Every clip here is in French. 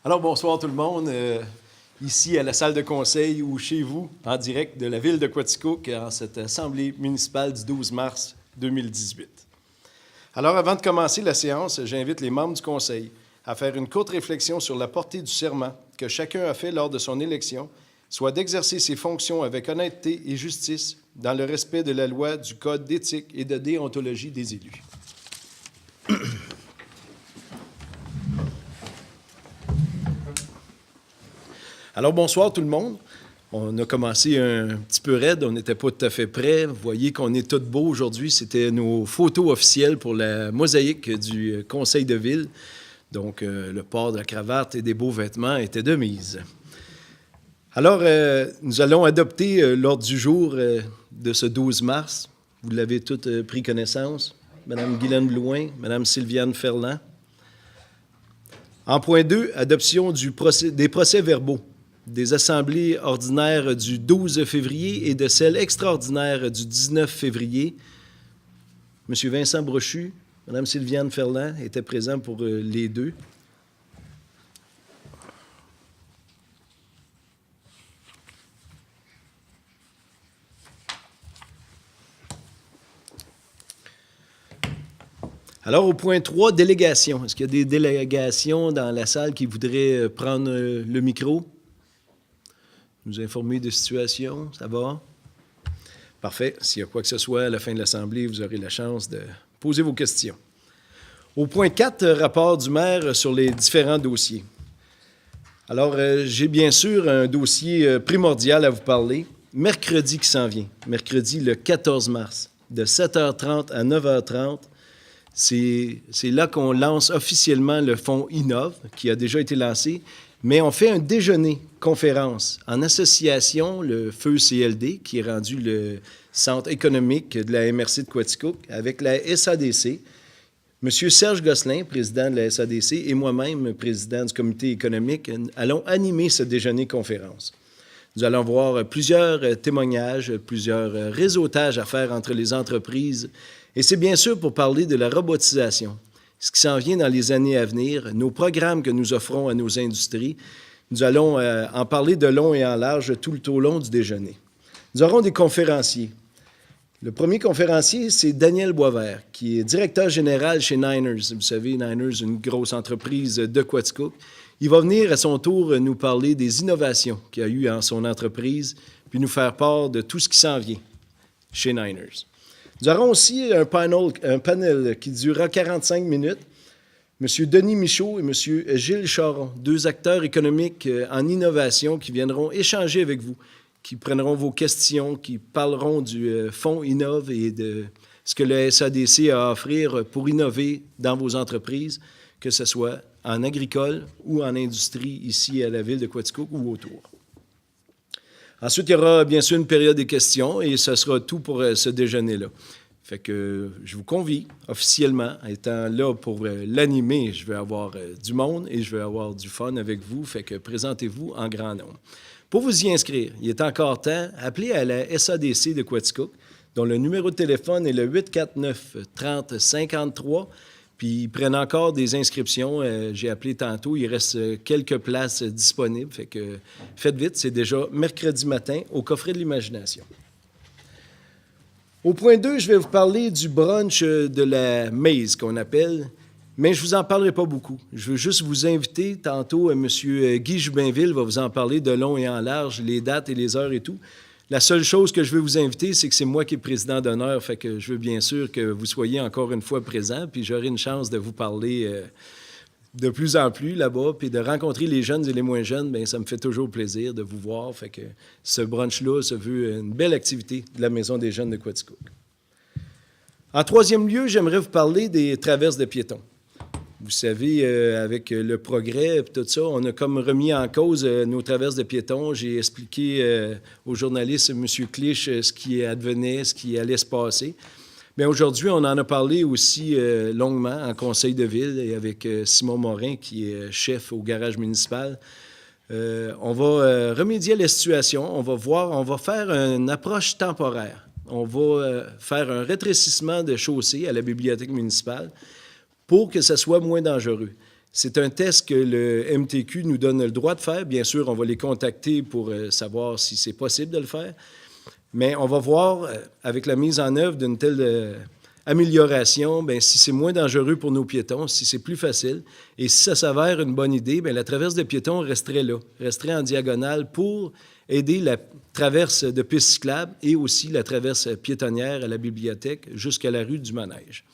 Alors, bonsoir tout le monde. Ici à la salle de conseil ou chez vous, en direct de la ville de Quaticook, en cette assemblée municipale du 12 mars 2018. Alors, avant de commencer la séance, j'invite les membres du conseil à faire une courte réflexion sur la portée du serment que chacun a fait lors de son élection, soit d'exercer ses fonctions avec honnêteté et justice dans le respect de la loi, du code d'éthique et de déontologie des élus. Alors, bonsoir tout le monde. On a commencé un petit peu raide, on n'était pas tout à fait prêts. Vous voyez qu'on est tous beaux aujourd'hui. C'était nos photos officielles pour la mosaïque du conseil de ville. Donc, le port de la cravate et des beaux vêtements était de mise. Alors, nous allons adopter l'ordre du jour de ce 12 mars. Vous l'avez toutes pris connaissance. Mme Guylaine Blouin, Mme Sylviane Ferland. En point 2, adoption des procès-verbaux des assemblées ordinaires du 12 février et de celles extraordinaires du 19 février. M. Vincent Brochu, Mme Sylviane Ferland étaient présents pour les deux. Alors, au point 3, délégation. Est-ce qu'il y a des délégations dans la salle qui voudraient prendre le micro? Nous informer de situation, ça va? Parfait. S'il y a quoi que ce soit à la fin de l'Assemblée, vous aurez la chance de poser vos questions. Au point 4, rapport du maire sur les différents dossiers. Alors, j'ai bien sûr un dossier primordial à vous parler. Mercredi qui s'en vient, mercredi le 14 mars, de 7h30 à 9h30, c'est là qu'on lance officiellement le fonds Innov, qui a déjà été lancé. Mais on fait un déjeuner-conférence en association, le Feu CLD, qui est rendu le centre économique de la MRC de Quaticook, avec la SADC. M. Serge Gosselin, président de la SADC, et moi-même, président du comité économique, allons animer ce déjeuner-conférence. Nous allons voir plusieurs témoignages, plusieurs réseautages à faire entre les entreprises. Et c'est bien sûr pour parler de la robotisation. Ce qui s'en vient dans les années à venir, nos programmes que nous offrons à nos industries. Nous allons en parler de long et en large tout au long du déjeuner. Nous aurons des conférenciers. Le premier conférencier, c'est Daniel Boisvert, qui est directeur général chez Niners. Vous savez, Niners, une grosse entreprise de Quaticook. Il va venir à son tour nous parler des innovations qu'il y a eu en son entreprise, puis nous faire part de tout ce qui s'en vient chez Niners. Nous aurons aussi un panel qui durera 45 minutes. M. Denis Michaud et M. Gilles Charon, deux acteurs économiques en innovation qui viendront échanger avec vous, qui prendront vos questions, qui parleront du fonds Innov et de ce que le SADC a à offrir pour innover dans vos entreprises, que ce soit en agricole ou en industrie ici à la ville de Quaticook ou autour. Ensuite, il y aura bien sûr une période des questions et ce sera tout pour ce déjeuner-là. Fait que je vous convie officiellement, étant là pour l'animer, je vais avoir du monde et je vais avoir du fun avec vous. Fait que présentez-vous en grand nombre. Pour vous y inscrire, il est encore temps, appelez à la SADC de Quaticook, dont le numéro de téléphone est le 849-30-53. Puis ils prennent encore des inscriptions. J'ai appelé tantôt, il reste quelques places disponibles. Fait que faites vite, c'est déjà mercredi matin au Coffret de l'Imagination. Au point 2, je vais vous parler du brunch de la Maze qu'on appelle, mais je ne vous en parlerai pas beaucoup. Je veux juste vous inviter, tantôt, M. Guy Jubinville va vous en parler de long et en large, les dates et les heures et tout. La seule chose que je veux vous inviter, c'est que c'est moi qui est président d'honneur, fait que je veux bien sûr que vous soyez encore une fois présent, puis j'aurai une chance de vous parler de plus en plus là-bas, puis de rencontrer les jeunes et les moins jeunes, bien, ça me fait toujours plaisir de vous voir, fait que ce brunch-là se veut une belle activité de la Maison des jeunes de Quaticook. En troisième lieu, j'aimerais vous parler des traverses de piétons. Vous savez, avec le progrès et tout ça, on a comme remis en cause nos traverses de piétons. J'ai expliqué aux journalistes, M. Clich, ce qui advenait, ce qui allait se passer. Bien, aujourd'hui, on en a parlé aussi longuement en conseil de ville et avec Simon Morin, qui est chef au garage municipal. On va remédier à la situation. On va faire une approche temporaire. On va faire un rétrécissement de chaussée à la bibliothèque municipale pour que ça soit moins dangereux. C'est un test que le MTQ nous donne le droit de faire. Bien sûr, on va les contacter pour savoir si c'est possible de le faire. Mais on va voir, avec la mise en œuvre d'une telle amélioration, bien, si c'est moins dangereux pour nos piétons, si c'est plus facile. Et si ça s'avère une bonne idée, bien, la traverse de piétons resterait là, resterait en diagonale pour aider la traverse de piste cyclable et aussi la traverse piétonnière à la bibliothèque jusqu'à la rue du Manège.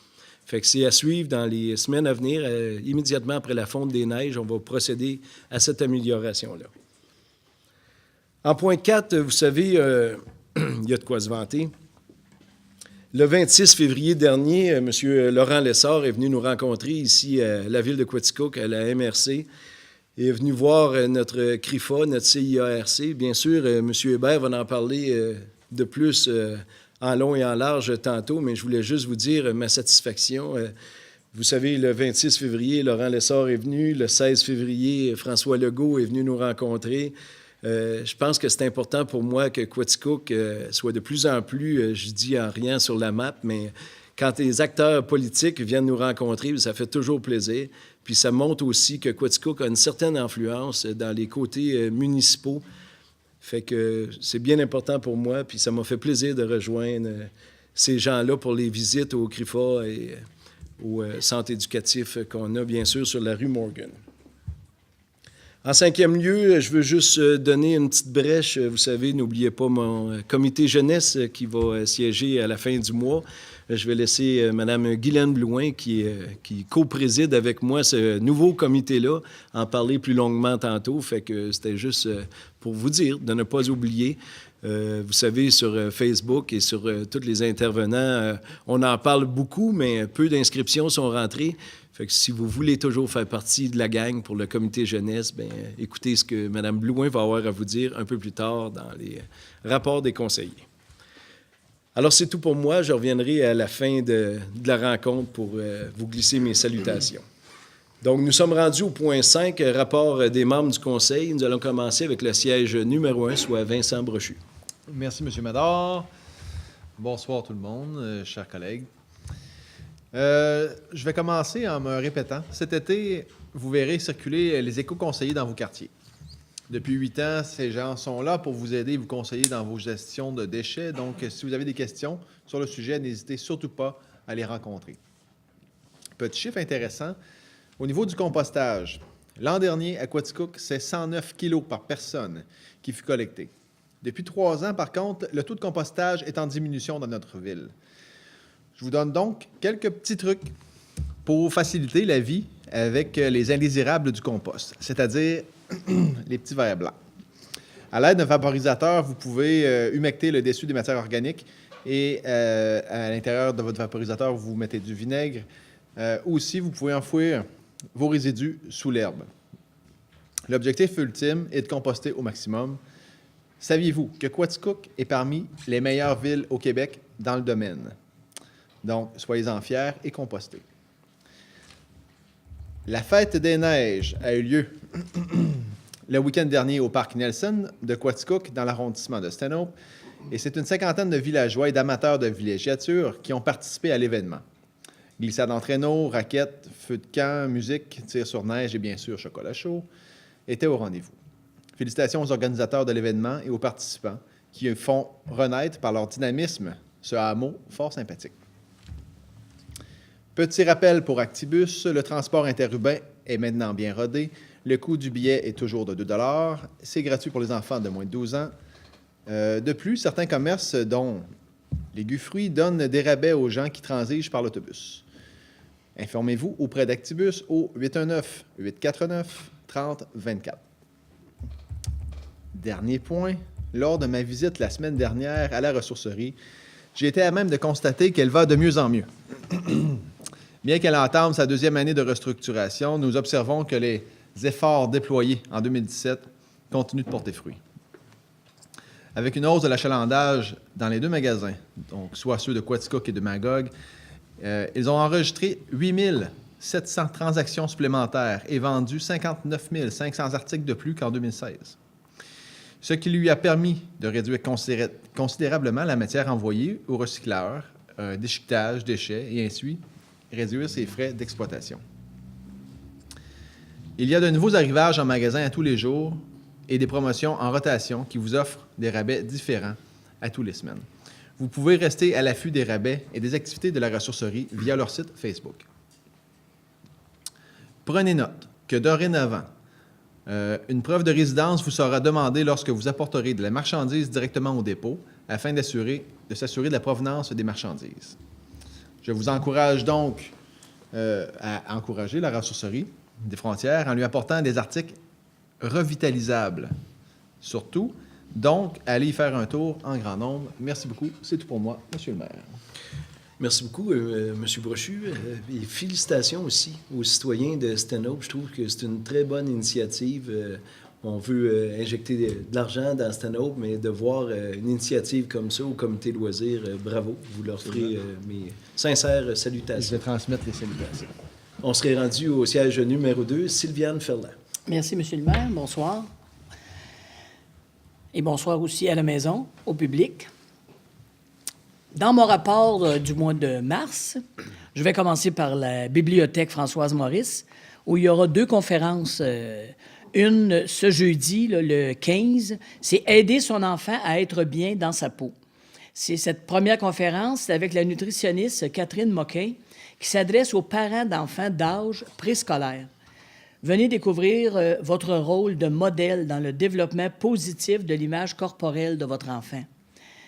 Fait que c'est à suivre dans les semaines à venir. Immédiatement après la fonte des neiges, on va procéder à cette amélioration-là. En point 4, vous savez, il y a de quoi se vanter. Le 26 février dernier, M. Laurent Lessard est venu nous rencontrer ici à la ville de Quaticook, à la MRC. Il est venu voir notre CRIFA, notre CIARC. Bien sûr, M. Hébert va en parler de plus en long et en large tantôt, mais je voulais juste vous dire ma satisfaction. Vous savez, le 26 février, Laurent Lessard est venu. Le 16 février, François Legault est venu nous rencontrer. Je pense que c'est important pour moi que Quaticook soit de plus en plus, je dis en rien sur la map, mais quand les acteurs politiques viennent nous rencontrer, ça fait toujours plaisir. Puis ça montre aussi que Quaticook a une certaine influence dans les côtés municipaux. Fait que c'est bien important pour moi, puis ça m'a fait plaisir de rejoindre ces gens-là pour les visites au CRIFA et au centre éducatif qu'on a, bien sûr, sur la rue Morgan. En 5e lieu, je veux juste donner une petite brèche. Vous savez, n'oubliez pas mon comité jeunesse qui va siéger à la fin du mois. Je vais laisser Mme Guylaine Blouin, qui co-préside avec moi ce nouveau comité-là, en parler plus longuement tantôt. Fait que c'était juste pour vous dire de ne pas oublier. Vous savez, sur Facebook et sur tous les intervenants, on en parle beaucoup, mais peu d'inscriptions sont rentrées. Fait que si vous voulez toujours faire partie de la gang pour le comité jeunesse, bien, écoutez ce que Mme Blouin va avoir à vous dire un peu plus tard dans les rapports des conseillers. Alors, c'est tout pour moi. Je reviendrai à la fin de la rencontre pour vous glisser mes salutations. Donc, nous sommes rendus au point 5, rapport des membres du conseil. Nous allons commencer avec le siège numéro 1, soit Vincent Brochu. Merci, M. Médard. Bonsoir tout le monde, chers collègues. Je vais commencer en me répétant. Cet été, vous verrez circuler les éco-conseillers dans vos quartiers. Depuis 8 ans, ces gens sont là pour vous aider et vous conseiller dans vos gestions de déchets. Donc, si vous avez des questions sur le sujet, n'hésitez surtout pas à les rencontrer. Petit chiffre intéressant. Au niveau du compostage, l'an dernier, à Quaticook, c'est 109 kilos par personne qui fut collecté. Depuis 3 ans, par contre, le taux de compostage est en diminution dans notre ville. Je vous donne donc quelques petits trucs pour faciliter la vie avec les indésirables du compost, c'est-à-dire les petits verres blancs. À l'aide d'un vaporisateur, vous pouvez humecter le dessus des matières organiques et à l'intérieur de votre vaporisateur, vous mettez du vinaigre. Aussi, vous pouvez enfouir vos résidus sous l'herbe. L'objectif ultime est de composter au maximum. Saviez-vous que Quaticook est parmi les meilleures villes au Québec dans le domaine? Donc, soyez-en fiers et compostez. La fête des neiges a eu lieu le week-end dernier au parc Nelson de Quaticook, dans l'arrondissement de Stanhope, et c'est une 50aine de villageois et d'amateurs de villégiature qui ont participé à l'événement. Glissade en traîneau, raquettes, feu de camp, musique, tir sur neige et bien sûr chocolat chaud étaient au rendez-vous. Félicitations aux organisateurs de l'événement et aux participants qui font renaître par leur dynamisme ce hameau fort sympathique. Petit rappel pour Actibus, le transport interurbain est maintenant bien rodé. Le coût du billet est toujours de 2 $. C'est gratuit pour les enfants de moins de 12 ans. De plus, certains commerces, dont les Guffruits, donnent des rabais aux gens qui transigent par l'autobus. Informez-vous auprès d'Actibus au 819-849-3024. Dernier point, lors de ma visite la semaine dernière à la ressourcerie, j'ai été à même de constater qu'elle va de mieux en mieux. Bien qu'elle entame sa 2e année de restructuration, nous observons que les efforts déployés en 2017 continuent de porter fruit. Avec une hausse de l'achalandage dans les 2 magasins, donc soit ceux de Quaticook et de Magog, ils ont enregistré 8 700 transactions supplémentaires et vendu 59 500 articles de plus qu'en 2016. Ce qui lui a permis de réduire considérablement la matière envoyée aux recycleurs, déchiquetage, déchets, et ainsi réduire ses frais d'exploitation. Il y a de nouveaux arrivages en magasin à tous les jours et des promotions en rotation qui vous offrent des rabais différents à tous les semaines. Vous pouvez rester à l'affût des rabais et des activités de la ressourcerie via leur site Facebook. Prenez note que dorénavant, une preuve de résidence vous sera demandée lorsque vous apporterez de la marchandise directement au dépôt afin de s'assurer de la provenance des marchandises. Je vous encourage donc à encourager la ressourcerie des frontières en lui apportant des articles revitalisables. Surtout, donc, allez y faire un tour en grand nombre. Merci beaucoup. C'est tout pour moi, Monsieur le maire. Merci beaucoup, M. Brochu. Et félicitations aussi aux citoyens de Stanhope. Je trouve que c'est une très bonne initiative. On veut injecter de l'argent dans Stanhope, mais de voir une initiative comme ça au comité de loisirs, bravo. Vous leur ferez mes sincères salutations. Je vais transmettre les salutations. On serait rendu au siège numéro 2, Sylviane Ferland. Merci, M. le maire. Bonsoir. Et bonsoir aussi à la maison, au public. Dans mon rapport du mois de mars, je vais commencer par la bibliothèque Françoise Maurice, où il y aura 2 conférences. Une ce jeudi, là, le 15, c'est « Aider son enfant à être bien dans sa peau ». C'est cette première conférence c'est avec la nutritionniste Catherine Moquin qui s'adresse aux parents d'enfants d'âge préscolaire. Venez découvrir votre rôle de modèle dans le développement positif de l'image corporelle de votre enfant.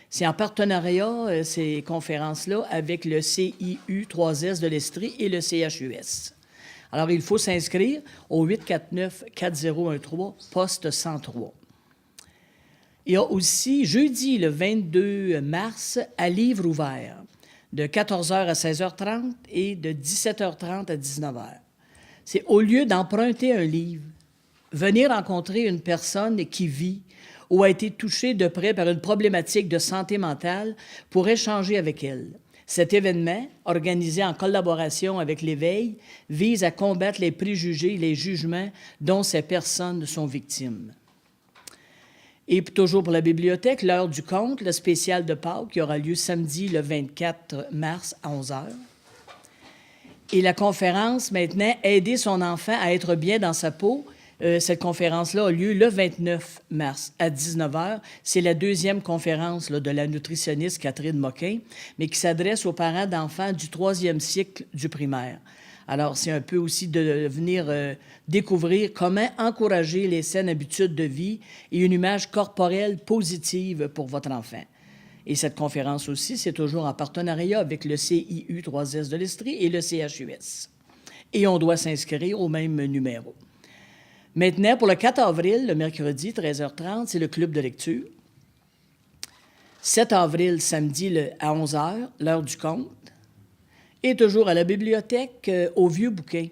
C'est en partenariat, ces conférences-là, avec le CIU 3S de l'Estrie et le CHUS. Alors, il faut s'inscrire au 849-4013, poste 103. Il y a aussi, jeudi, le 22 mars, à livre ouvert, de 14h à 16h30 et de 17h30 à 19h. C'est au lieu d'emprunter un livre, venir rencontrer une personne qui vit ou a été touchée de près par une problématique de santé mentale pour échanger avec elle. Cet événement, organisé en collaboration avec l'Éveil, vise à combattre les préjugés et les jugements dont ces personnes sont victimes. Et toujours pour la bibliothèque, l'heure du conte, le spécial de Pâques, qui aura lieu samedi le 24 mars à 11h. Et la conférence, maintenant, « Aider son enfant à être bien dans sa peau », cette conférence-là a lieu le 29 mars à 19h. C'est la 2e conférence là, de la nutritionniste Catherine Moquin, mais qui s'adresse aux parents d'enfants du 3e cycle du primaire. Alors, c'est un peu aussi de venir découvrir comment encourager les saines habitudes de vie et une image corporelle positive pour votre enfant. Et cette conférence aussi, c'est toujours en partenariat avec le CIU 3S de l'Estrie et le CHUS. Et on doit s'inscrire au même numéro. Maintenant, pour le 4 avril, le mercredi, 13h30, c'est le club de lecture. 7 avril, samedi, à 11h, l'heure du conte. Et toujours à la bibliothèque, au Vieux Bouquin,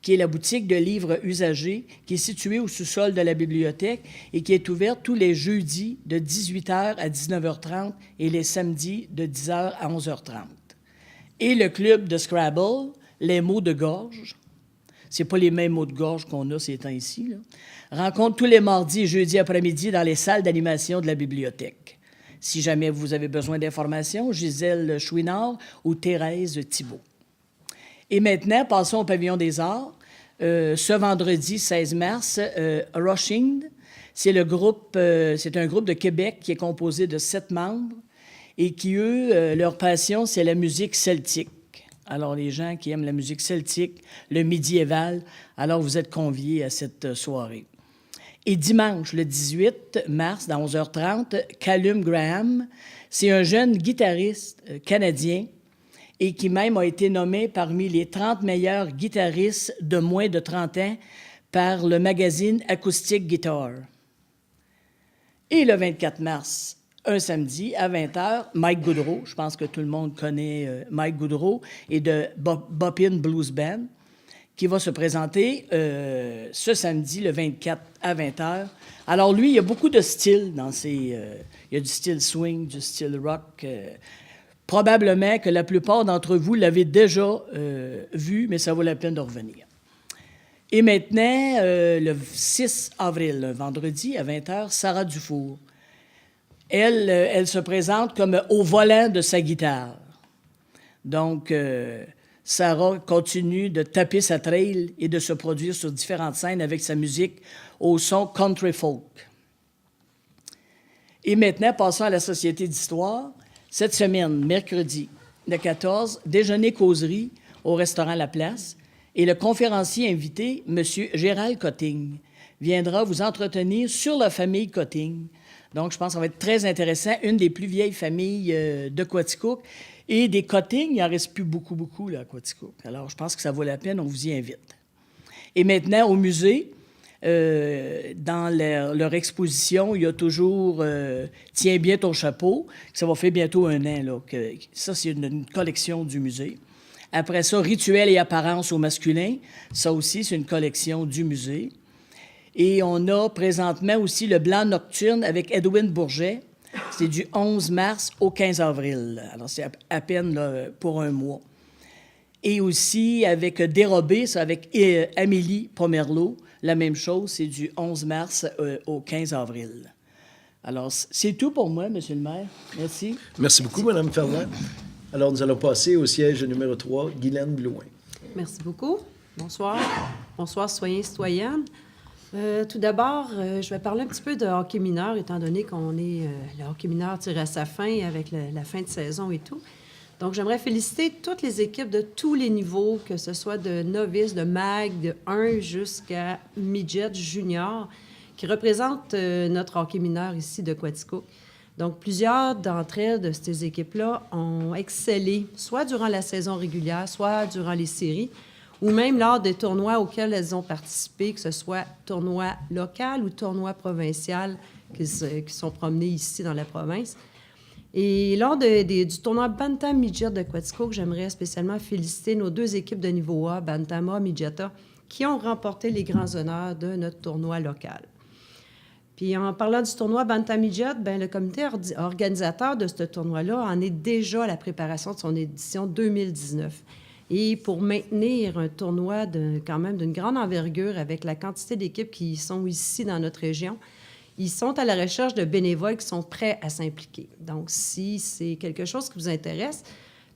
qui est la boutique de livres usagés, qui est située au sous-sol de la bibliothèque et qui est ouverte tous les jeudis de 18h à 19h30 et les samedis de 10h à 11h30. Et le club de Scrabble, les mots de gorge. C'est pas les mêmes mots de gorge qu'on a ces temps-ci, là. Rencontre tous les mardis et jeudis après-midi dans les salles d'animation de la bibliothèque. Si jamais vous avez besoin d'informations, Gisèle Chouinard ou Thérèse Thibault. Et maintenant, passons au pavillon des arts. Ce vendredi 16 mars, Rushing, c'est un groupe de Québec qui est composé de 7 membres et qui, eux, leur passion, c'est la musique celtique. Alors, les gens qui aiment la musique celtique, le médiéval, alors vous êtes conviés à cette soirée. Et dimanche, le 18 mars, dans 11h30, Callum Graham, c'est un jeune guitariste canadien et qui même a été nommé parmi les 30 meilleurs guitaristes de moins de 30 ans par le magazine Acoustic Guitar. Et le 24 mars, un samedi, à 20h, Mike Goodrow, je pense que tout le monde connaît Mike Goodrow, et de Boppin Blues Band, qui va se présenter ce samedi, le 24, à 20h. Alors lui, il y a beaucoup de styles dans ses... il y a du style swing, du style rock. Probablement que la plupart d'entre vous l'avez déjà vu, mais ça vaut la peine de revenir. Et maintenant, le 6 avril, le vendredi, à 20h, Sarah Dufour. Elle se présente comme au volant de sa guitare. Donc, Sarah continue de taper sa trail et de se produire sur différentes scènes avec sa musique au son country folk. Et maintenant, passons à la Société d'histoire. Cette semaine, mercredi, le 14, déjeuner-causerie au restaurant La Place. Et le conférencier invité, M. Gérald Cotting, viendra vous entretenir sur la famille Cotting. Donc, je pense que ça va être très intéressant. Une des plus vieilles familles de Quaticook. Et des Cotting, il n'en reste plus beaucoup là, à Quaticook. Alors, je pense que ça vaut la peine, on vous y invite. Et maintenant, au musée, dans leur exposition, il y a toujours Tiens bien ton chapeau, ça va faire bientôt 1 an. Là, ça, c'est une collection du musée. Après ça, Rituel et apparence au masculin, ça aussi, c'est une collection du musée. Et on a présentement aussi le Blanc nocturne avec Edwin Bourget. C'est du 11 mars au 15 avril. Alors, c'est à peine là, pour 1 mois. Et aussi avec Dérobé, c'est avec Amélie Pomerleau. La même chose, c'est du 11 mars au 15 avril. Alors, c'est tout pour moi, M. le maire. Merci. Merci beaucoup, Mme Ferland. Alors, nous allons passer au siège numéro 3, Guylaine Blouin. Merci beaucoup. Bonsoir. Bonsoir, citoyens et citoyennes. Tout d'abord, je vais parler un petit peu de hockey mineur, étant donné le hockey mineur tire à sa fin avec la fin de saison et tout. Donc, j'aimerais féliciter toutes les équipes de tous les niveaux, que ce soit de novices, de mag, de 1 jusqu'à midget, junior, qui représentent notre hockey mineur ici de Quaticook. Donc, plusieurs d'entre elles, de ces équipes-là, ont excellé, soit durant la saison régulière, soit durant les séries, ou même lors des tournois auxquels elles ont participé, que ce soit tournoi local ou tournoi provincial qui sont promenés ici dans la province. Et lors du tournoi Bantam Midget de Quaticook, j'aimerais spécialement féliciter nos 2 équipes de niveau A, Bantama, Midgeta, qui ont remporté les grands honneurs de notre tournoi local. Puis en parlant du tournoi Bantam Midget, bien, le comité organisateur de ce tournoi-là en est déjà à la préparation de son édition 2019. Et pour maintenir un tournoi quand même d'une grande envergure avec la quantité d'équipes qui sont ici dans notre région, ils sont à la recherche de bénévoles qui sont prêts à s'impliquer. Donc, si c'est quelque chose qui vous intéresse,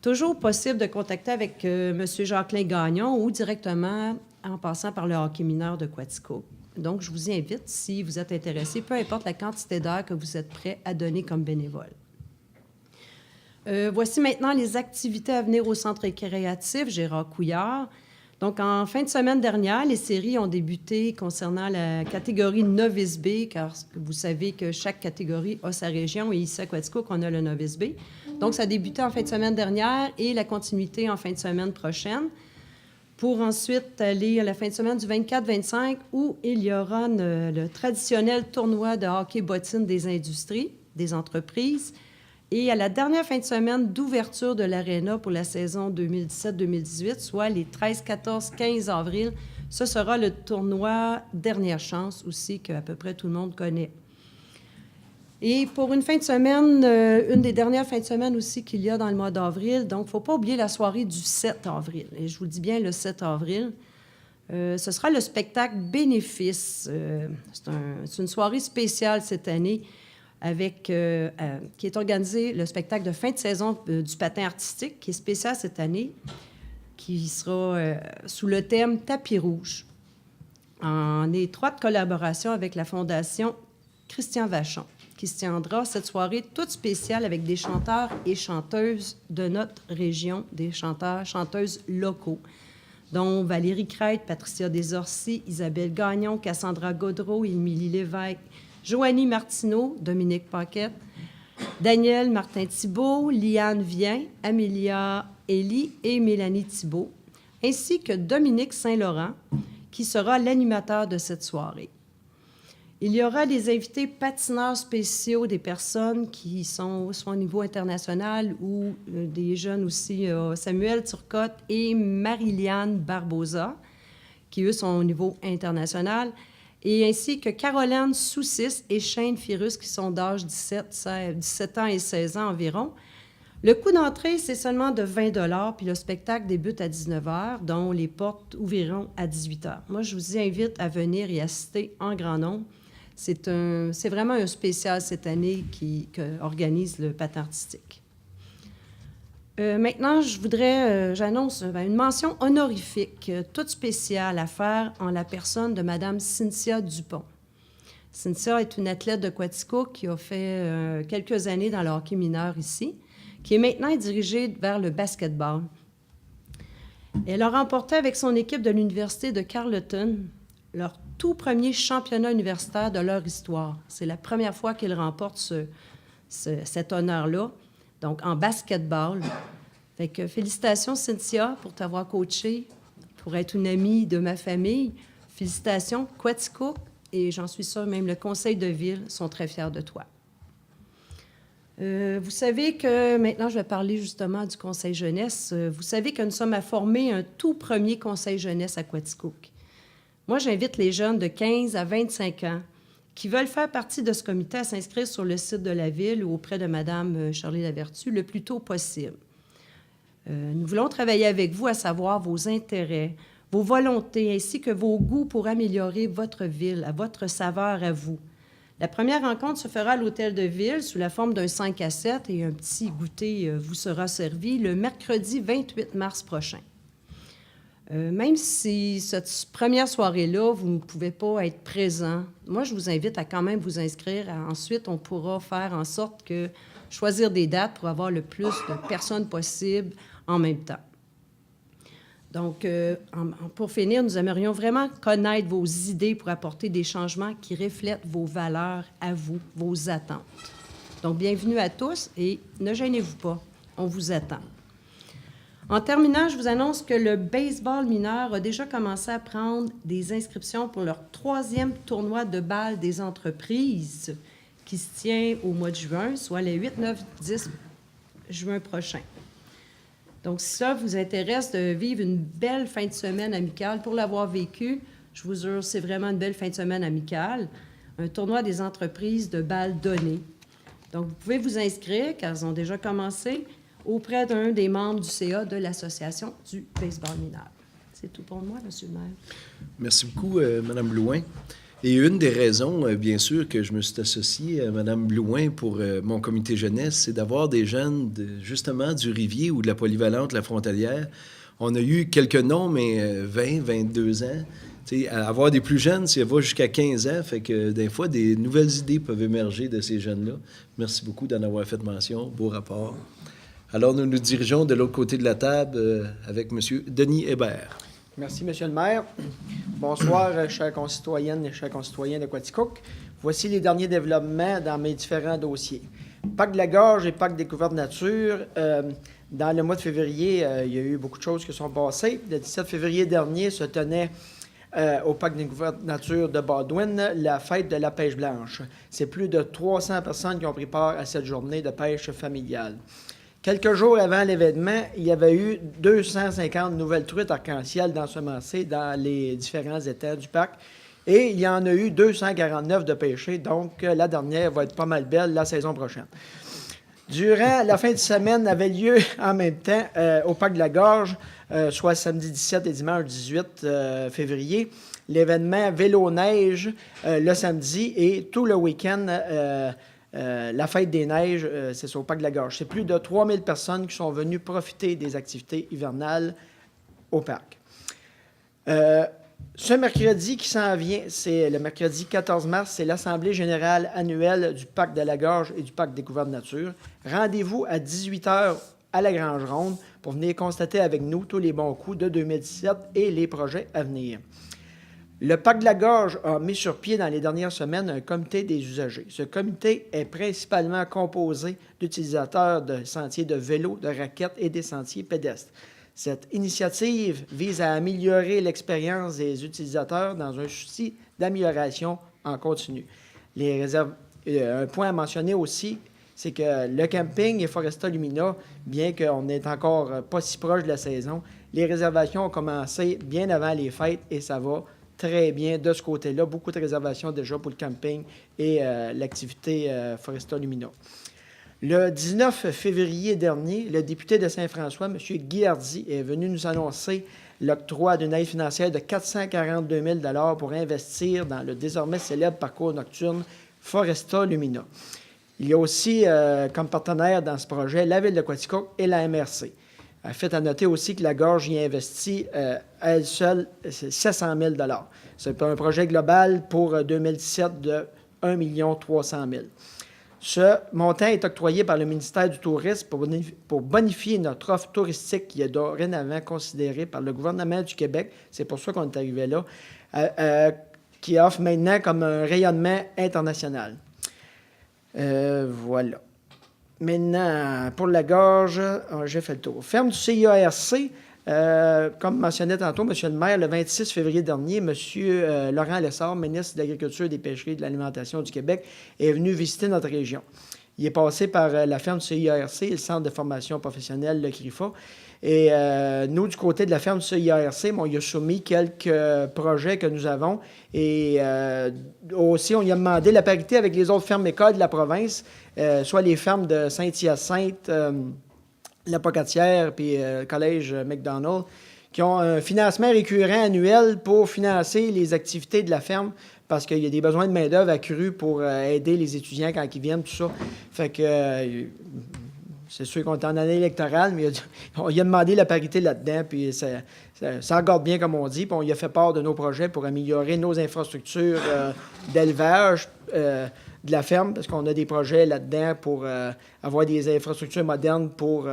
toujours possible de contacter avec M. Jacqueline Gagnon ou directement en passant par le hockey mineur de Quaticook. Donc, je vous y invite, si vous êtes intéressé, peu importe la quantité d'heures que vous êtes prêt à donner comme bénévole. Voici maintenant les activités à venir au Centre récréatif Gérard Couillard. Donc, en fin de semaine dernière, les séries ont débuté concernant la catégorie Novice B, car vous savez que chaque catégorie a sa région, et ici à Quaticook, on a le Novice B. Donc, ça a débuté en fin de semaine dernière et la continuité en fin de semaine prochaine, pour ensuite aller à la fin de semaine du 24-25, où il y aura le traditionnel tournoi de hockey bottine des industries, des entreprises. Et à la dernière fin de semaine d'ouverture de l'aréna pour la saison 2017-2018, soit les 13, 14, 15 avril, ce sera le tournoi Dernière Chance aussi, qu'à peu près tout le monde connaît. Et pour une fin de semaine, une des dernières fins de semaine aussi qu'il y a dans le mois d'avril, donc il ne faut pas oublier la soirée du 7 avril. Et je vous dis bien le 7 avril. Ce sera le spectacle Bénéfice. C'est une soirée spéciale cette année qui est organisé, le spectacle de fin de saison du patin artistique, qui est spécial cette année, qui sera sous le thème Tapis rouge, en étroite collaboration avec la Fondation Christian Vachon, qui se tiendra cette soirée toute spéciale avec des chanteurs et chanteuses de notre région, des chanteurs, chanteuses locaux, dont Valérie Crête, Patricia Desorcy, Isabelle Gagnon, Cassandra Gaudreau, Émilie Lévesque, Joanie Martineau, Dominique Paquette, Daniel Martin-Thibault, Liane Vien, Amélia Elie et Mélanie Thibault, ainsi que Dominique Saint-Laurent, qui sera l'animateur de cette soirée. Il y aura des invités patineurs spéciaux, des personnes qui sont soit au niveau international ou des jeunes aussi, Samuel Turcotte et Marie-Liane Barbosa, qui, eux, sont au niveau international, et ainsi que Caroline Soussis et Shane Firus, qui sont d'âge 17 ans et 16 ans environ. Le coût d'entrée, c'est seulement de 20 $, puis le spectacle débute à 19 h, dont les portes ouvriront à 18 h. Moi, je vous invite à venir y assister en grand nombre. C'est vraiment un spécial cette année qu'organise le patin artistique. Maintenant, j'annonce une mention honorifique, toute spéciale à faire en la personne de Mme Cynthia Dupont. Cynthia est une athlète de Quaticook qui a fait quelques années dans le hockey mineur ici, qui est maintenant dirigée vers le basketball. Elle a remporté avec son équipe de l'Université de Carleton leur tout premier championnat universitaire de leur histoire. C'est la première fois qu'ils remportent cet honneur-là, donc en basketball. Fait que félicitations, Cynthia, pour t'avoir coachée, pour être une amie de ma famille. Félicitations, Quaticook, et j'en suis sûre, même le conseil de ville sont très fiers de toi. Vous savez que, maintenant je vais parler justement du conseil jeunesse, vous savez que nous sommes à former un tout premier conseil jeunesse à Quaticook. Moi, j'invite les jeunes de 15 à 25 ans qui veulent faire partie de ce comité à s'inscrire sur le site de la ville ou auprès de Mme Shirley Lavertu le plus tôt possible. Nous voulons travailler avec vous à savoir vos intérêts, vos volontés ainsi que vos goûts pour améliorer votre ville, à votre saveur à vous. La première rencontre se fera à l'hôtel de ville sous la forme d'un 5 à 7 et un petit goûter vous sera servi le mercredi 28 mars prochain. Même si cette première soirée-là, vous ne pouvez pas être présent, moi, je vous invite à quand même vous inscrire. Ensuite, on pourra faire en sorte que choisir des dates pour avoir le plus de personnes possible en même temps. Donc, pour finir, nous aimerions vraiment connaître vos idées pour apporter des changements qui reflètent vos valeurs à vous, vos attentes. Donc, bienvenue à tous et ne gênez-vous pas, on vous attend. En terminant, je vous annonce que le baseball mineur a déjà commencé à prendre des inscriptions pour leur 3e tournoi de balle des entreprises qui se tient au mois de juin, soit les 8, 9, 10 juin prochain. Donc, si ça vous intéresse de vivre une belle fin de semaine amicale, pour l'avoir vécu, je vous jure, c'est vraiment une belle fin de semaine amicale, un tournoi des entreprises de balles données. Donc, vous pouvez vous inscrire, car elles ont déjà commencé, auprès d'un des membres du CA de l'Association du baseball mineur. C'est tout pour moi, M. le maire. Merci beaucoup, Mme Blouin. Et une des raisons, bien sûr, que je me suis associé à Mme Blouin pour mon comité jeunesse, c'est d'avoir des jeunes, justement, du Rivier ou de la Polyvalente, la Frontalière. On a eu quelques noms, mais 20, 22 ans. T'sais, avoir des plus jeunes, ça va jusqu'à 15 ans, fait que des fois, des nouvelles idées peuvent émerger de ces jeunes-là. Merci beaucoup d'en avoir fait mention. Beau rapport. Alors, nous nous dirigeons de l'autre côté de la table avec M. Denis Hébert. Merci, M. le maire. Bonsoir, chers concitoyennes et chers concitoyens de Quaticook. Voici les derniers développements dans mes différents dossiers. Parc de la Gorge et Parc découverte nature. Dans le mois de février, il y a eu beaucoup de choses qui sont passées. Le 17 février dernier se tenait au Parc découverte nature de Baldwin la fête de la pêche blanche. C'est plus de 300 personnes qui ont pris part à cette journée de pêche familiale. Quelques jours avant l'événement, il y avait eu 250 nouvelles truites arc-en-ciel d'ensemencées dans les différents étangs du parc. Et il y en a eu 249 de pêchés, donc la dernière va être pas mal belle la saison prochaine. Durant la fin de semaine avait lieu en même temps au Parc de la Gorge, soit samedi 17 et dimanche 18 février, l'événement vélo-neige le samedi et tout le week-end la fête des neiges, c'est au Parc de la Gorge. C'est plus de 3000 personnes qui sont venues profiter des activités hivernales au parc. Ce mercredi qui s'en vient, c'est le mercredi 14 mars, c'est l'Assemblée générale annuelle du Parc de la Gorge et du Parc découverte nature. Rendez-vous à 18h à la Grange Ronde pour venir constater avec nous tous les bons coups de 2017 et les projets à venir. Le Parc de la Gorge a mis sur pied dans les dernières semaines un comité des usagers. Ce comité est principalement composé d'utilisateurs de sentiers de vélo, de raquettes et des sentiers pédestres. Cette initiative vise à améliorer l'expérience des utilisateurs dans un souci d'amélioration en continu. Un point à mentionner aussi, c'est que le camping et Foresta Lumina, bien qu'on n'est encore pas si proche de la saison, les réservations ont commencé bien avant les fêtes et ça va très bien de ce côté-là. Beaucoup de réservations déjà pour le camping et l'activité Foresta Lumina. Le 19 février dernier, le député de Saint-François, M. Guy Hardy, est venu nous annoncer l'octroi d'une aide financière de 442 000 $ pour investir dans le désormais célèbre parcours nocturne Foresta Lumina. Il y a aussi comme partenaire dans ce projet la Ville de Quaticook et la MRC. Fait à noter aussi que la Gorge y investit à elle seule 700 000 $. C'est un projet global pour 2017 de 1 300 000 $. Ce montant est octroyé par le ministère du Tourisme pour bonifier notre offre touristique qui est dorénavant considérée par le gouvernement du Québec, c'est pour ça qu'on est arrivé là, qui offre maintenant comme un rayonnement international. Voilà. Maintenant, pour la Gorge, j'ai fait le tour. Ferme du CIARC, comme mentionné tantôt, M. le maire, le 26 février dernier, M. Laurent Lessard, ministre de l'Agriculture, des Pêcheries et de l'Alimentation du Québec, est venu visiter notre région. Il est passé par la ferme du CIARC et le Centre de formation professionnelle, le CRIFA. Et nous, du côté de la ferme du CIARC, on y a soumis quelques projets que nous avons. Et aussi, on y a demandé la parité avec les autres fermes-écoles de la province, soit les fermes de Saint-Hyacinthe, la Pocatière, puis le Collège McDonald, qui ont un financement récurrent annuel pour financer les activités de la ferme, parce qu'il y a des besoins de main-d'œuvre accrus pour aider les étudiants quand ils viennent, tout ça. Fait que c'est sûr qu'on est en année électorale, mais on y a demandé la parité là-dedans, puis ça regarde bien, comme on dit, puis on y a fait part de nos projets pour améliorer nos infrastructures d'élevage de la ferme, parce qu'on a des projets là-dedans pour avoir des infrastructures modernes pour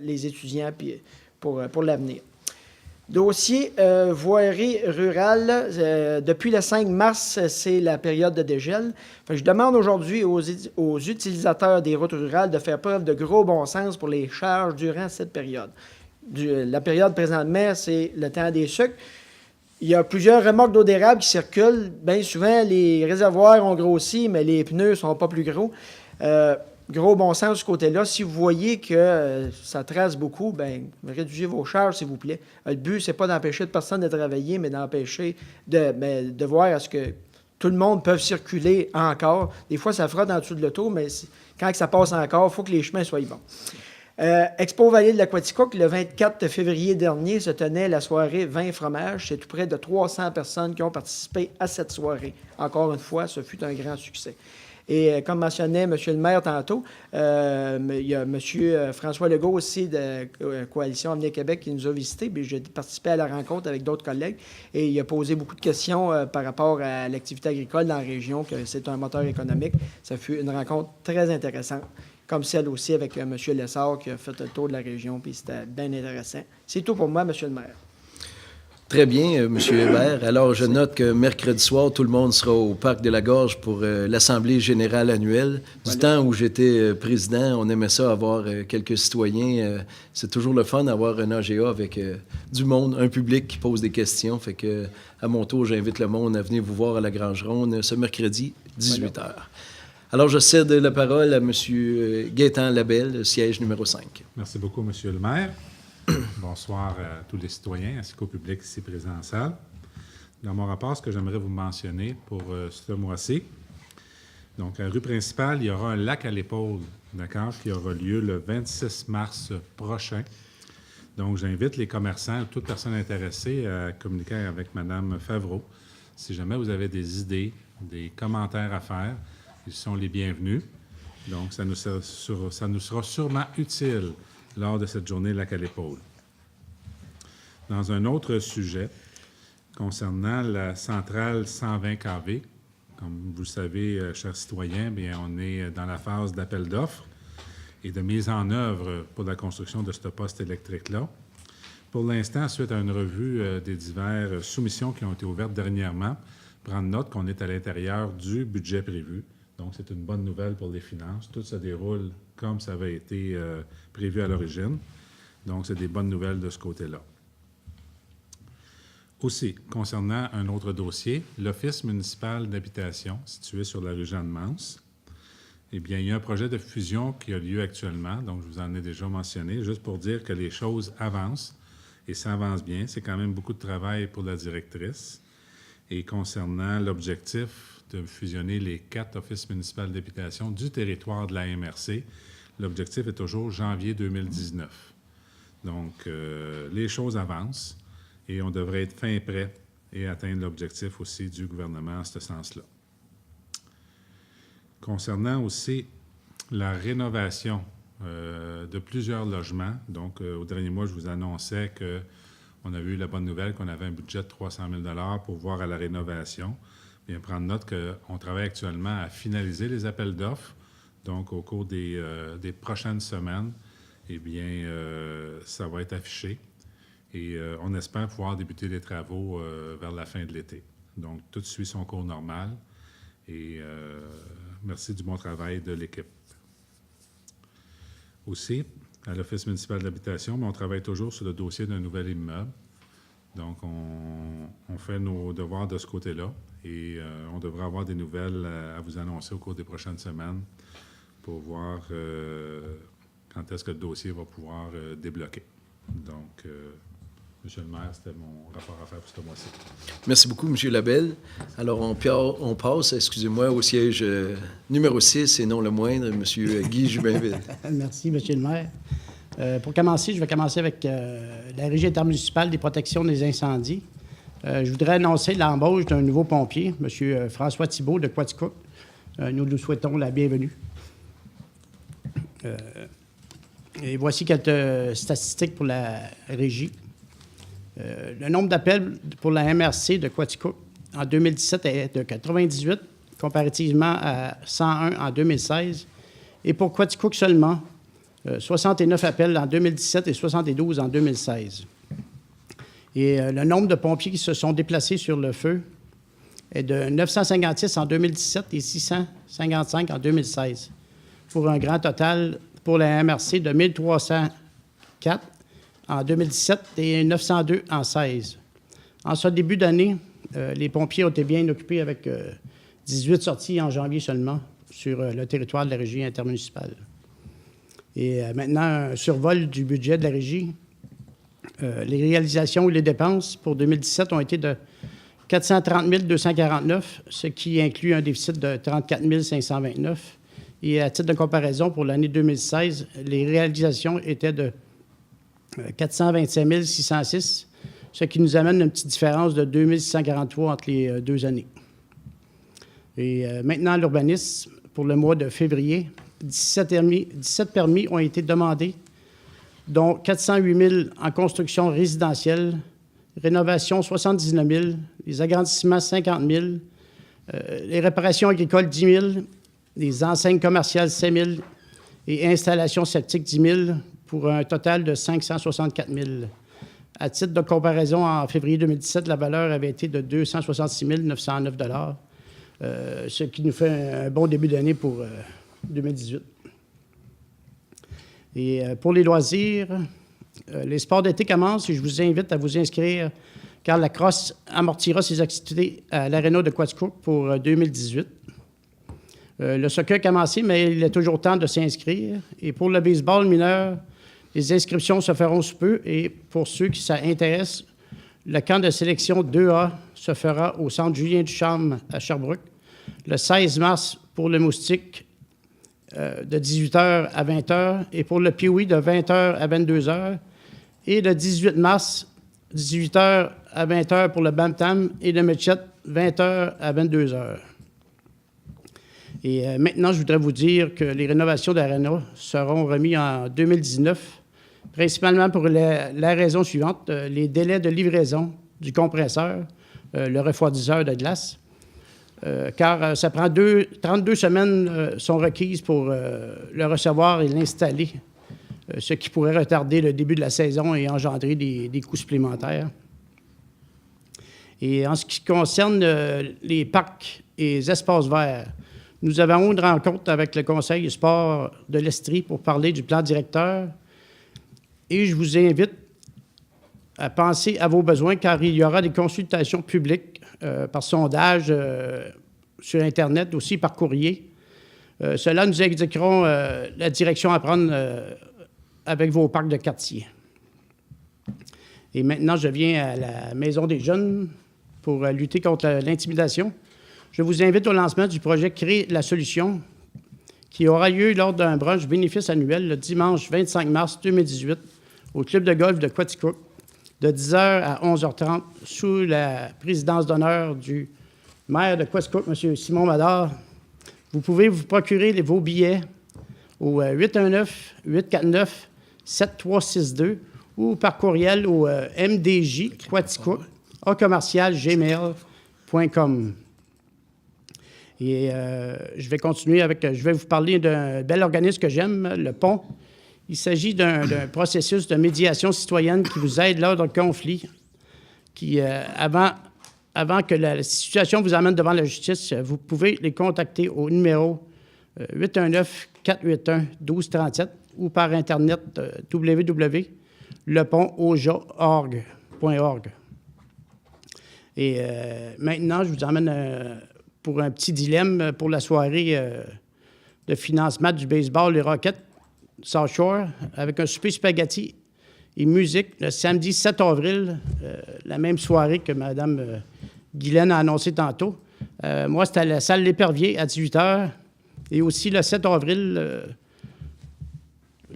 les étudiants, puis pour l'avenir. Dossier voirie rurale, depuis le 5 mars, c'est la période de dégel. Je demande aujourd'hui aux utilisateurs des routes rurales de faire preuve de gros bon sens pour les charges durant cette période. La période présentement, c'est le temps des sucres. Il y a plusieurs remorques d'eau d'érable qui circulent. Bien souvent, les réservoirs ont grossi, mais les pneus ne sont pas plus gros. Gros bon sens de ce côté-là. Si vous voyez que ça trace beaucoup, bien, réduisez vos charges, s'il vous plaît. Le but, c'est pas d'empêcher personne de travailler, mais d'empêcher de voir à ce que tout le monde peut circuler encore. Des fois, ça frotte en dessous de l'auto, mais quand ça passe encore, il faut que les chemins soient bons. Expo Vallée de l'Aquaticook, le 24 février dernier, se tenait la soirée 20 fromages. C'est tout près de 300 personnes qui ont participé à cette soirée. Encore une fois, ce fut un grand succès. Et comme mentionnait M. le maire tantôt, il y a M. François Legault aussi de Coalition Avenir Québec qui nous a visités. Puis j'ai participé à la rencontre avec d'autres collègues et il a posé beaucoup de questions par rapport à l'activité agricole dans la région, que c'est un moteur économique. Ça fut une rencontre très intéressante, comme celle aussi avec M. Lessard qui a fait le tour de la région, puis c'était bien intéressant. C'est tout pour moi, M. le maire. Très bien, M. Hébert. Alors, je note que mercredi soir, tout le monde sera au Parc de la Gorge pour l'Assemblée générale annuelle. Du temps où j'étais président, on aimait ça avoir quelques citoyens. C'est toujours le fun d'avoir un AGA avec du monde, un public qui pose des questions. Fait que, à mon tour, j'invite le monde à venir vous voir à la Grange-Ronde ce mercredi, 18h. Alors, je cède la parole à M. Gaétan Labelle, siège numéro 5. Merci beaucoup, M. le maire. Bonsoir à tous les citoyens ainsi qu'au public ici présent en salle. Dans mon rapport, ce que j'aimerais vous mentionner pour ce mois-ci, donc à rue principale, il y aura un lac à l'épaule, d'accord, qui aura lieu le 26 mars prochain. Donc, j'invite les commerçants, toute personne intéressée à communiquer avec Mme Favreau. Si jamais vous avez des idées, des commentaires à faire, ils sont les bienvenus. Donc, ça nous sera sûrement utile lors de cette journée lac à l'épaule. Dans un autre sujet, concernant la centrale 120 kV, comme vous le savez, chers citoyens, bien, on est dans la phase d'appel d'offres et de mise en œuvre pour la construction de ce poste électrique-là. Pour l'instant, suite à une revue des diverses soumissions qui ont été ouvertes dernièrement, prendre note qu'on est à l'intérieur du budget prévu. Donc, c'est une bonne nouvelle pour les finances. Tout se déroule comme ça avait été prévu à l'origine. Donc, c'est des bonnes nouvelles de ce côté-là. Aussi, concernant un autre dossier, l'Office municipal d'habitation, situé sur la rue Jeanne-Mance, eh bien, il y a un projet de fusion qui a lieu actuellement, donc je vous en ai déjà mentionné, juste pour dire que les choses avancent, et ça avance bien. C'est quand même beaucoup de travail pour la directrice. Et concernant l'objectif de fusionner les 4 offices municipaux d'habitation du territoire de la MRC. L'objectif est toujours janvier 2019. Donc, les choses avancent et on devrait être fin prêt et atteindre l'objectif aussi du gouvernement en ce sens-là. Concernant aussi la rénovation de plusieurs logements. Donc, au dernier mois, je vous annonçais qu'on avait eu la bonne nouvelle qu'on avait un budget de 300 000 $ pour voir à la rénovation. Bien, prendre note qu'on travaille actuellement à finaliser les appels d'offres. Donc, au cours des prochaines semaines, eh bien, ça va être affiché. Et on espère pouvoir débuter les travaux vers la fin de l'été. Donc, tout suit son cours normal. Et merci du bon travail de l'équipe. Aussi, à l'Office municipal de l'habitation, on travaille toujours sur le dossier d'un nouvel immeuble. Donc, on fait nos devoirs de ce côté-là. Et on devrait avoir des nouvelles à vous annoncer au cours des prochaines semaines pour voir quand est-ce que le dossier va pouvoir débloquer. Donc, Monsieur le maire, c'était mon rapport à faire pour ce mois-ci. Merci beaucoup, M. Labelle. Alors, on passe, excusez-moi, au siège numéro 6 et non le moindre, M. Guy Jubinville. Merci, M. le maire. Pour commencer, je vais commencer avec la Régie intermunicipale des protections des incendies. Je voudrais annoncer l'embauche d'un nouveau pompier, M. François Thibault de Quaticook. Nous lui souhaitons la bienvenue. Et voici quelques statistiques pour la Régie. Le nombre d'appels pour la MRC de Quaticook en 2017 est de 98, comparativement à 101 en 2016. Et pour Quaticook seulement, 69 appels en 2017 et 72 en 2016. Et le nombre de pompiers qui se sont déplacés sur le feu est de 956 en 2017 et 655 en 2016, pour un grand total pour la MRC de 1304 en 2017 et 902 en 2016. En ce début d'année, les pompiers ont été bien occupés avec 18 sorties en janvier seulement sur le territoire de la Régie intermunicipale. Et maintenant, un survol du budget de la Régie. Les réalisations et les dépenses pour 2017 ont été de 430 249, ce qui inclut un déficit de 34 529. Et à titre de comparaison, pour l'année 2016, les réalisations étaient de 425 606, ce qui nous amène une petite différence de 2 643 entre les deux années. Et maintenant, l'urbanisme, pour le mois de février, 17 permis ont été demandés, dont 408 000 en construction résidentielle, rénovation 79 000, les agrandissements 50 000, les réparations agricoles 10 000, les enseignes commerciales 5 000 et installations septiques 10 000, pour un total de 564 000. À titre de comparaison, en février 2017, la valeur avait été de 266 909 $, ce qui nous fait un bon début d'année pour 2018. Et pour les loisirs, les sports d'été commencent et je vous invite à vous inscrire car la Crosse amortira ses activités à l'Aréna de Quaticook pour 2018. Le soccer a commencé, mais il est toujours temps de s'inscrire. Et pour le baseball mineur, les inscriptions se feront sous peu. Et pour ceux qui s'intéressent, le camp de sélection 2A se fera au centre Julien Ducharme à Sherbrooke le 16 mars pour le moustique de 18h à 20h et pour le Pee-wee de 20h à 22h et le 18 mars, 18h à 20h pour le Bam-Tam et le Mechette, 20h à 22h. Et maintenant, je voudrais vous dire que les rénovations d'Arena seront remises en 2019, principalement pour la raison suivante, les délais de livraison du compresseur, le refroidisseur de glace, car ça prend 32 semaines sont requises pour le recevoir et l'installer, ce qui pourrait retarder le début de la saison et engendrer des coûts supplémentaires. Et en ce qui concerne les parcs et les espaces verts, nous avons une rencontre avec le Conseil du sport de l'Estrie pour parler du plan directeur. Et je vous invite à penser à vos besoins car il y aura des consultations publiques par sondage sur Internet, aussi par courrier. Cela nous indiqueront la direction à prendre avec vos parcs de quartier. Et maintenant, je viens à la Maison des jeunes pour lutter contre l'intimidation. Je vous invite au lancement du projet Créer la solution qui aura lieu lors d'un brunch bénéfice annuel le dimanche 25 mars 2018 au club de golf de Quaticook de 10h à 11h30 sous la présidence d'honneur du maire de Quaticook, M. Simon Madard. Vous pouvez vous procurer vos billets au 819-849-7362 ou par courriel au mdj.quaticook@gmail.com. Et je vais continuer je vais vous parler d'un bel organisme que j'aime, le PONT. Il s'agit d'un processus de médiation citoyenne qui vous aide lors d'un conflit, qui, avant que la situation vous amène devant la justice, vous pouvez les contacter au numéro 819-481-1237 ou par Internet www.lepontoja.org. Et maintenant, je vous emmène pour un petit dilemme pour la soirée de financement du baseball, les Rockets South Shore, avec un souper spaghetti et musique le samedi 7 avril, la même soirée que Mme Guylaine a annoncé tantôt. Moi, c'était à la salle L'Épervier à 18h. Et aussi le 7 avril,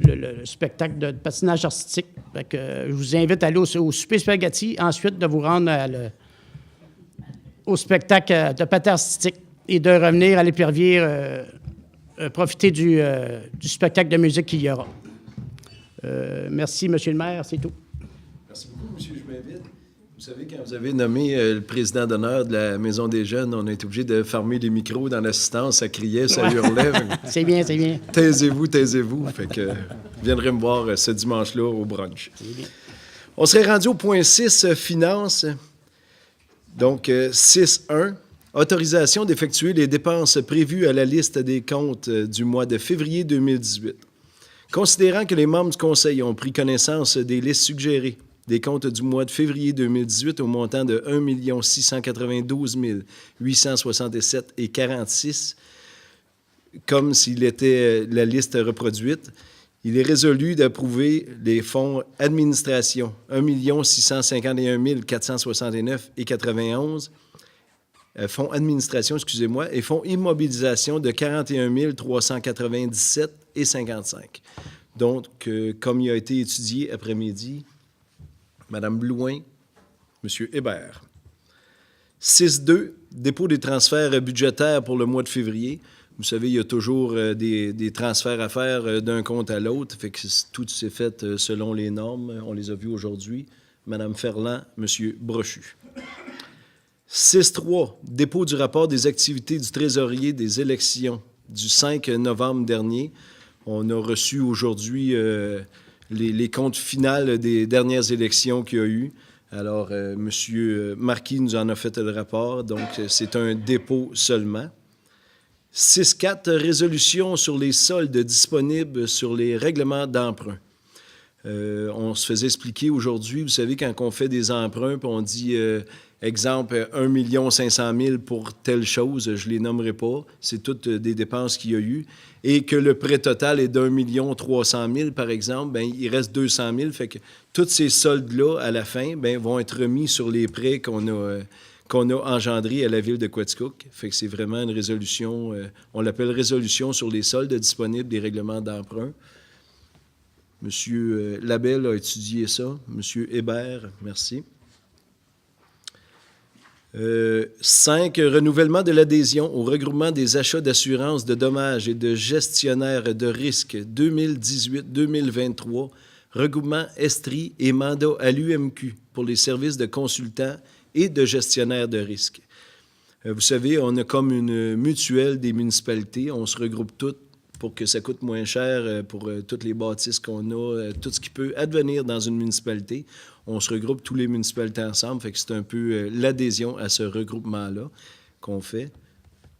le spectacle de patinage artistique. Fait que, je vous invite à aller au souper spaghetti, ensuite de vous rendre au spectacle de patin artistique et de revenir à l'Épervier profiter du spectacle de musique qu'il y aura. Merci, M. le maire, c'est tout. Merci beaucoup, M. Jubainville. Vous savez, quand vous avez nommé le président d'honneur de la Maison des Jeunes, on a été obligé de fermer les micros dans l'assistance. Ça criait, ça hurlait. C'est bien, c'est bien. Taisez-vous, taisez-vous. Fait que vous viendrez me voir ce dimanche-là au brunch. On serait rendu au point 6, finances. Donc, 6.1, autorisation d'effectuer les dépenses prévues à la liste des comptes du mois de février 2018. Considérant que les membres du Conseil ont pris connaissance des listes suggérées des comptes du mois de février 2018 au montant de 1 692 867,46 comme s'il était la liste reproduite, il est résolu d'approuver les fonds administration 1 651 469,91 fonds administration, excusez-moi, et fonds immobilisation de 41 397,55. Donc, comme il a été étudié après-midi, Mme Blouin, M. Hébert. 6.2, dépôt des transferts budgétaires pour le mois de février. Vous savez, il y a toujours des transferts à faire d'un compte à l'autre. Fait que tout s'est fait selon les normes. On les a vus aujourd'hui. Mme Ferland, M. Brochu. 6.3, dépôt du rapport des activités du trésorier des élections du 5 novembre dernier. On a reçu aujourd'hui les comptes finaux des dernières élections qu'il y a eu. Alors, M. Marquis nous en a fait le rapport, donc c'est un dépôt seulement. 6.4, résolution sur les soldes disponibles sur les règlements d'emprunt. On se faisait expliquer aujourd'hui, vous savez, quand on fait des emprunts, puis on dit, exemple, 1 500 000 pour telle chose, je ne les nommerai pas, c'est toutes des dépenses qu'il y a eu, et que le prêt total est d'1 300 000, par exemple, bien, il reste 200 000, fait que tous ces soldes-là, à la fin, bien, vont être remis sur les prêts qu'on a engendrés à la ville de Quaticook. Fait que c'est vraiment une résolution, on l'appelle résolution sur les soldes disponibles des règlements d'emprunt. M. Labelle a étudié ça. M. Hébert, merci. 5, renouvellement de l'adhésion au regroupement des achats d'assurance de dommages et de gestionnaires de risques 2018-2023, regroupement Estrie et mandat à l'UMQ pour les services de consultants et de gestionnaires de risques. Vous savez, on a comme une mutuelle des municipalités. On se regroupe toutes pour que ça coûte moins cher pour toutes les bâtisses qu'on a, tout ce qui peut advenir dans une municipalité. On se regroupe tous les municipalités ensemble, fait que c'est un peu l'adhésion à ce regroupement-là qu'on fait.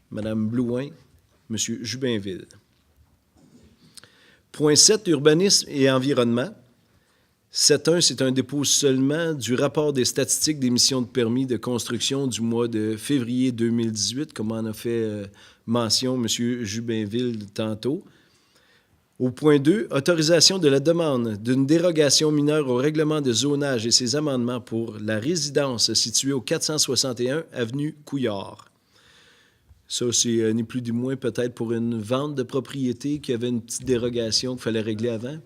Mme Blouin, M. Jubainville. Point 7, urbanisme et environnement. 7.1, c'est un dépôt seulement du rapport des statistiques d'émissions de permis de construction du mois de février 2018, comme en a fait mention M. Jubainville tantôt. Au point 2, autorisation de la demande d'une dérogation mineure au règlement de zonage et ses amendements pour la résidence située au 461 avenue Couillard. Ça, c'est ni plus ni moins peut-être pour une vente de propriété qui avait une petite dérogation qu'il fallait régler avant.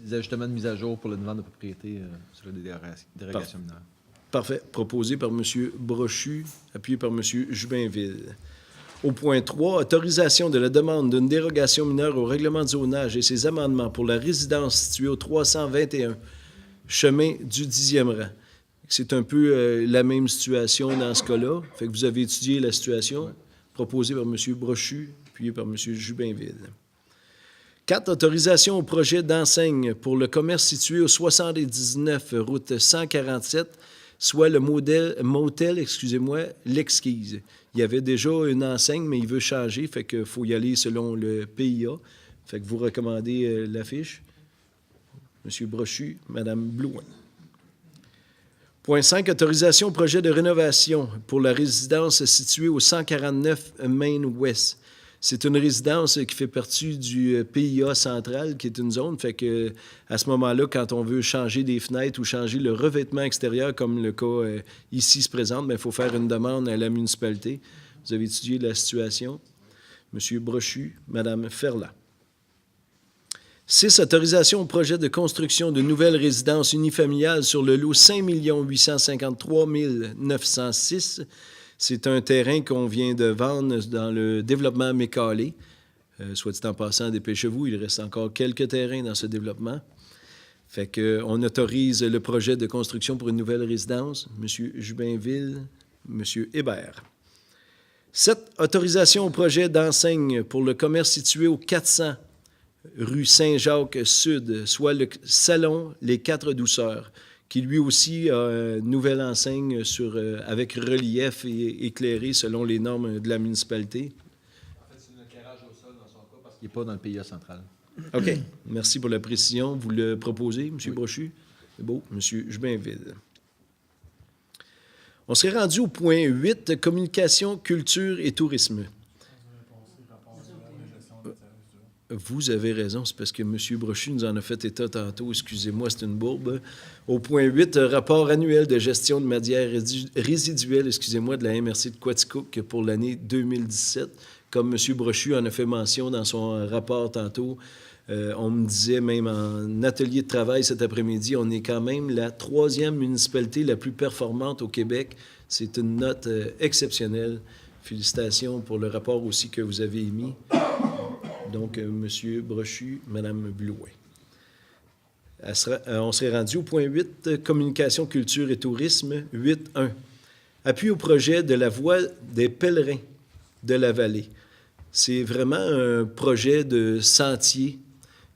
Des ajustements de mise à jour pour une vente de propriété sur la dérogation mineure. Parfait. Proposé par M. Brochu, appuyé par M. Jubainville. Au point 3, autorisation de la demande d'une dérogation mineure au règlement de zonage et ses amendements pour la résidence située au 321 chemin du 10e rang. C'est un peu la même situation dans ce cas-là. Fait que vous avez étudié la situation proposée par M. Brochu, puis par M. Jubinville. 4. Autorisation au projet d'enseigne pour le commerce situé au 79 route 147, soit le motel, l'Exquise. Il y avait déjà une enseigne, mais il veut changer, fait qu'il faut y aller selon le PIA. Fait que vous recommandez l'affiche. M. Brochu, Mme Blouin. Point 5, autorisation au projet de rénovation pour la résidence située au 149 Main West. C'est une résidence qui fait partie du PIA central, qui est une zone. Fait que à ce moment-là, quand on veut changer des fenêtres ou changer le revêtement extérieur, comme le cas ici se présente, il faut faire une demande à la municipalité. Vous avez étudié la situation. M. Brochu, Mme Ferland. 6. Autorisation au projet de construction de nouvelles résidences unifamiliales sur le lot 5 853 906. C'est un terrain qu'on vient de vendre dans le développement Mécalé. Soit dit en passant, dépêchez-vous, il reste encore quelques terrains dans ce développement. Fait qu'on autorise le projet de construction pour une nouvelle résidence. M. Jubinville, M. Hébert. 7. Autorisation au projet d'enseigne pour le commerce situé au 400 rue Saint-Jacques-Sud, soit le salon Les Quatre Douceurs, qui lui aussi a une nouvelle enseigne avec relief et éclairé selon les normes de la municipalité. En fait, c'est un éclairage au sol dans son cas parce qu'il n'est pas dans le PIA central. OK. Merci pour la précision. Vous le proposez, M. Brochu? C'est beau. M. Jubinville. On serait rendu au point 8, communication, culture et tourisme. Vous avez raison, c'est parce que M. Brochu nous en a fait état tantôt. Excusez-moi, c'est une bourbe. Au point 8, rapport annuel de gestion de matières résiduelles, de la MRC de Quaticook pour l'année 2017. Comme M. Brochu en a fait mention dans son rapport tantôt, on me disait même en atelier de travail cet après-midi, on est quand même la 3e municipalité la plus performante au Québec. C'est une note exceptionnelle. Félicitations pour le rapport aussi que vous avez émis. Donc, M. Brochu, Mme Blouin. On serait rendu au point 8, communication, culture et tourisme, 8.1. Appui au projet de la voie des pèlerins de la vallée. C'est vraiment un projet de sentier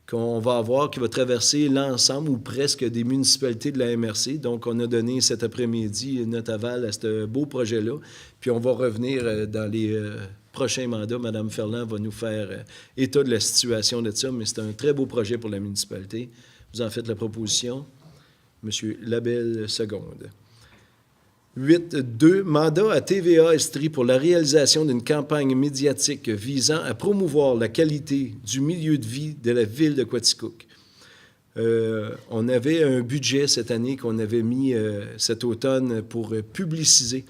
qu'on va avoir qui va traverser l'ensemble ou presque des municipalités de la MRC. Donc, on a donné cet après-midi notre aval à ce beau projet-là. Puis, on va revenir dans les prochains mandats. Mme Ferland va nous faire état de la situation de ça, mais c'est un très beau projet pour la municipalité. Vous en faites la proposition. M. Labelle, seconde. 8.2. Mandat à TVA Estrie pour la réalisation d'une campagne médiatique visant à promouvoir la qualité du milieu de vie de la ville de Quaticook. On avait un budget cette année qu'on avait mis cet automne pour publiciser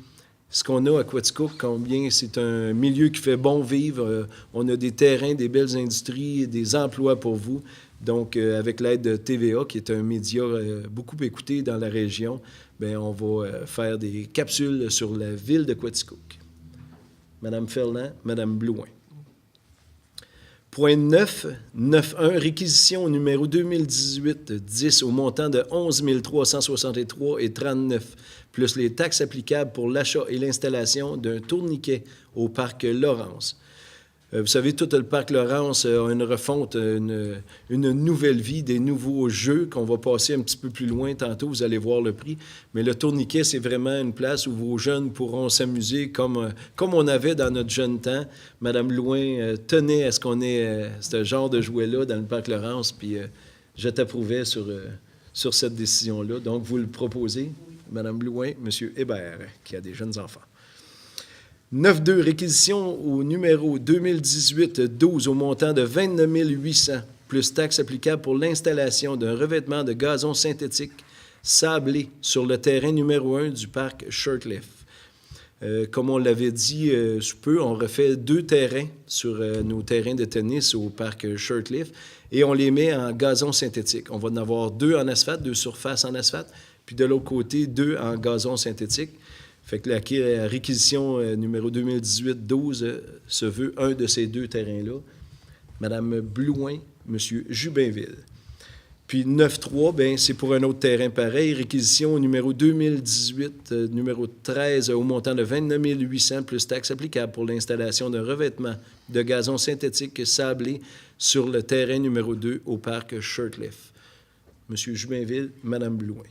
ce qu'on a à Quaticook, combien c'est un milieu qui fait bon vivre. On a des terrains, des belles industries, des emplois pour vous. Donc, avec l'aide de TVA, qui est un média beaucoup écouté dans la région, bien, on va faire des capsules sur la ville de Quaticook. Mme Ferland, Mme Blouin. Point 9, 9.1, réquisition numéro 2018-10 au montant de 11 363,39 plus les taxes applicables pour l'achat et l'installation d'un tourniquet au parc Laurence. Vous savez, tout le parc Laurence a une refonte, une nouvelle vie, des nouveaux jeux qu'on va passer un petit peu plus loin tantôt, vous allez voir le prix. Mais le tourniquet, c'est vraiment une place où vos jeunes pourront s'amuser comme on avait dans notre jeune temps. Mme Louin tenait à ce qu'on ait ce genre de jouet-là dans le parc Laurence, puis je t'approuvais sur cette décision-là. Donc, vous le proposez, Mme Louin, M. Hébert, qui a des jeunes enfants. 9.2, réquisition au numéro 2018-12 au montant de 29 800, plus taxes applicables pour l'installation d'un revêtement de gazon synthétique sablé sur le terrain numéro 1 du parc Shirtlift. Comme on l'avait dit sous peu, on refait 2 terrains sur nos terrains de tennis au parc Shirtlift et on les met en gazon synthétique. On va en avoir 2 en asphalte, 2 surfaces en asphalte, puis de l'autre côté, 2 en gazon synthétique. Fait que la réquisition numéro 2018-12 se veut un de ces deux terrains-là. Madame Blouin, Monsieur Jubinville. Puis 9-3, bien, c'est pour un autre terrain pareil. Réquisition numéro 2018, numéro 13, au montant de 29 800 plus taxes applicables pour l'installation d'un revêtement de gazon synthétique sablé sur le terrain numéro 2 au parc Shirtlift. Monsieur Jubinville, Madame Blouin.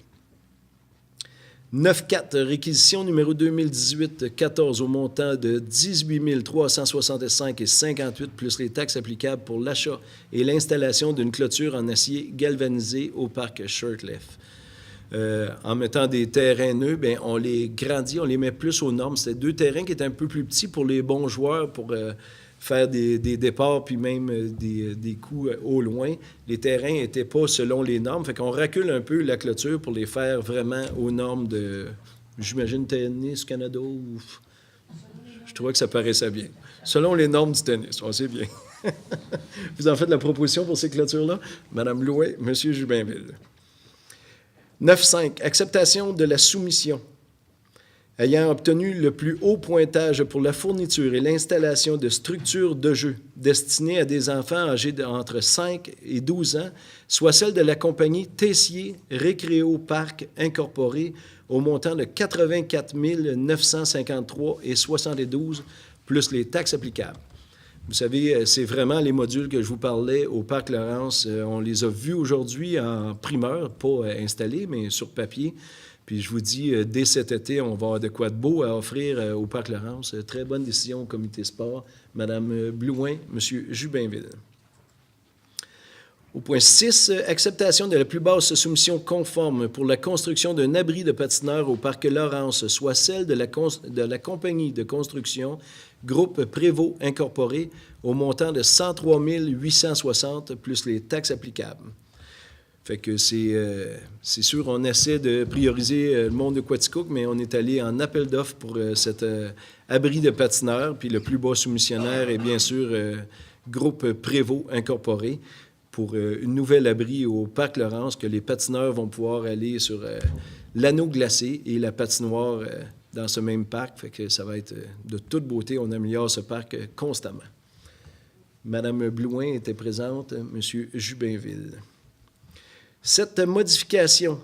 9-4, réquisition numéro 2018-14 au montant de 18 365,58 plus les taxes applicables pour l'achat et l'installation d'une clôture en acier galvanisé au parc Shirtlift. En mettant des terrains neufs, bien, on les grandit, on les met plus aux normes. C'était deux terrains qui étaient un peu plus petits pour les bons joueurs, pour faire des départs puis même des coups au loin. Les terrains n'étaient pas selon les normes. Fait qu'on recule un peu la clôture pour les faire vraiment aux normes de, j'imagine, Tennis Canada. Ou... Je trouvais que ça paraissait bien. Selon les normes du tennis, on sait bien. Vous en faites la proposition pour ces clôtures-là? Madame Louet, Monsieur Jubinville. 9-5, acceptation de la soumission. Ayant obtenu le plus haut pointage pour la fourniture et l'installation de structures de jeu destinées à des enfants âgés entre 5 et 12 ans, soit celle de la compagnie Tessier Récréo Parc Incorporé au montant de 84 953,72 plus les taxes applicables. Vous savez, c'est vraiment les modules que je vous parlais au Parc Laurence. On les a vus aujourd'hui en primeur, pas installés, mais sur papier. Puis je vous dis, dès cet été, on va avoir de quoi de beau à offrir au Parc Laurence. Très bonne décision au comité sport. Madame Blouin, Monsieur Jubinville. Au point 6, acceptation de la plus basse soumission conforme pour la construction d'un abri de patineurs au Parc Laurence, soit celle de la compagnie de construction Groupe Prévost Incorporé au montant de 103 860 plus les taxes applicables. Fait que c'est sûr, on essaie de prioriser le monde de Quaticook, mais on est allé en appel d'offres pour cet abri de patineurs, puis le plus bas soumissionnaire est bien sûr Groupe Prévost Incorporé pour une nouvelle abri au Parc Laurence que les patineurs vont pouvoir aller sur l'anneau glacé et la patinoire dans ce même parc. Fait que ça va être de toute beauté. On améliore ce parc constamment. Madame Blouin était présente, Monsieur Jubinville. Cette modification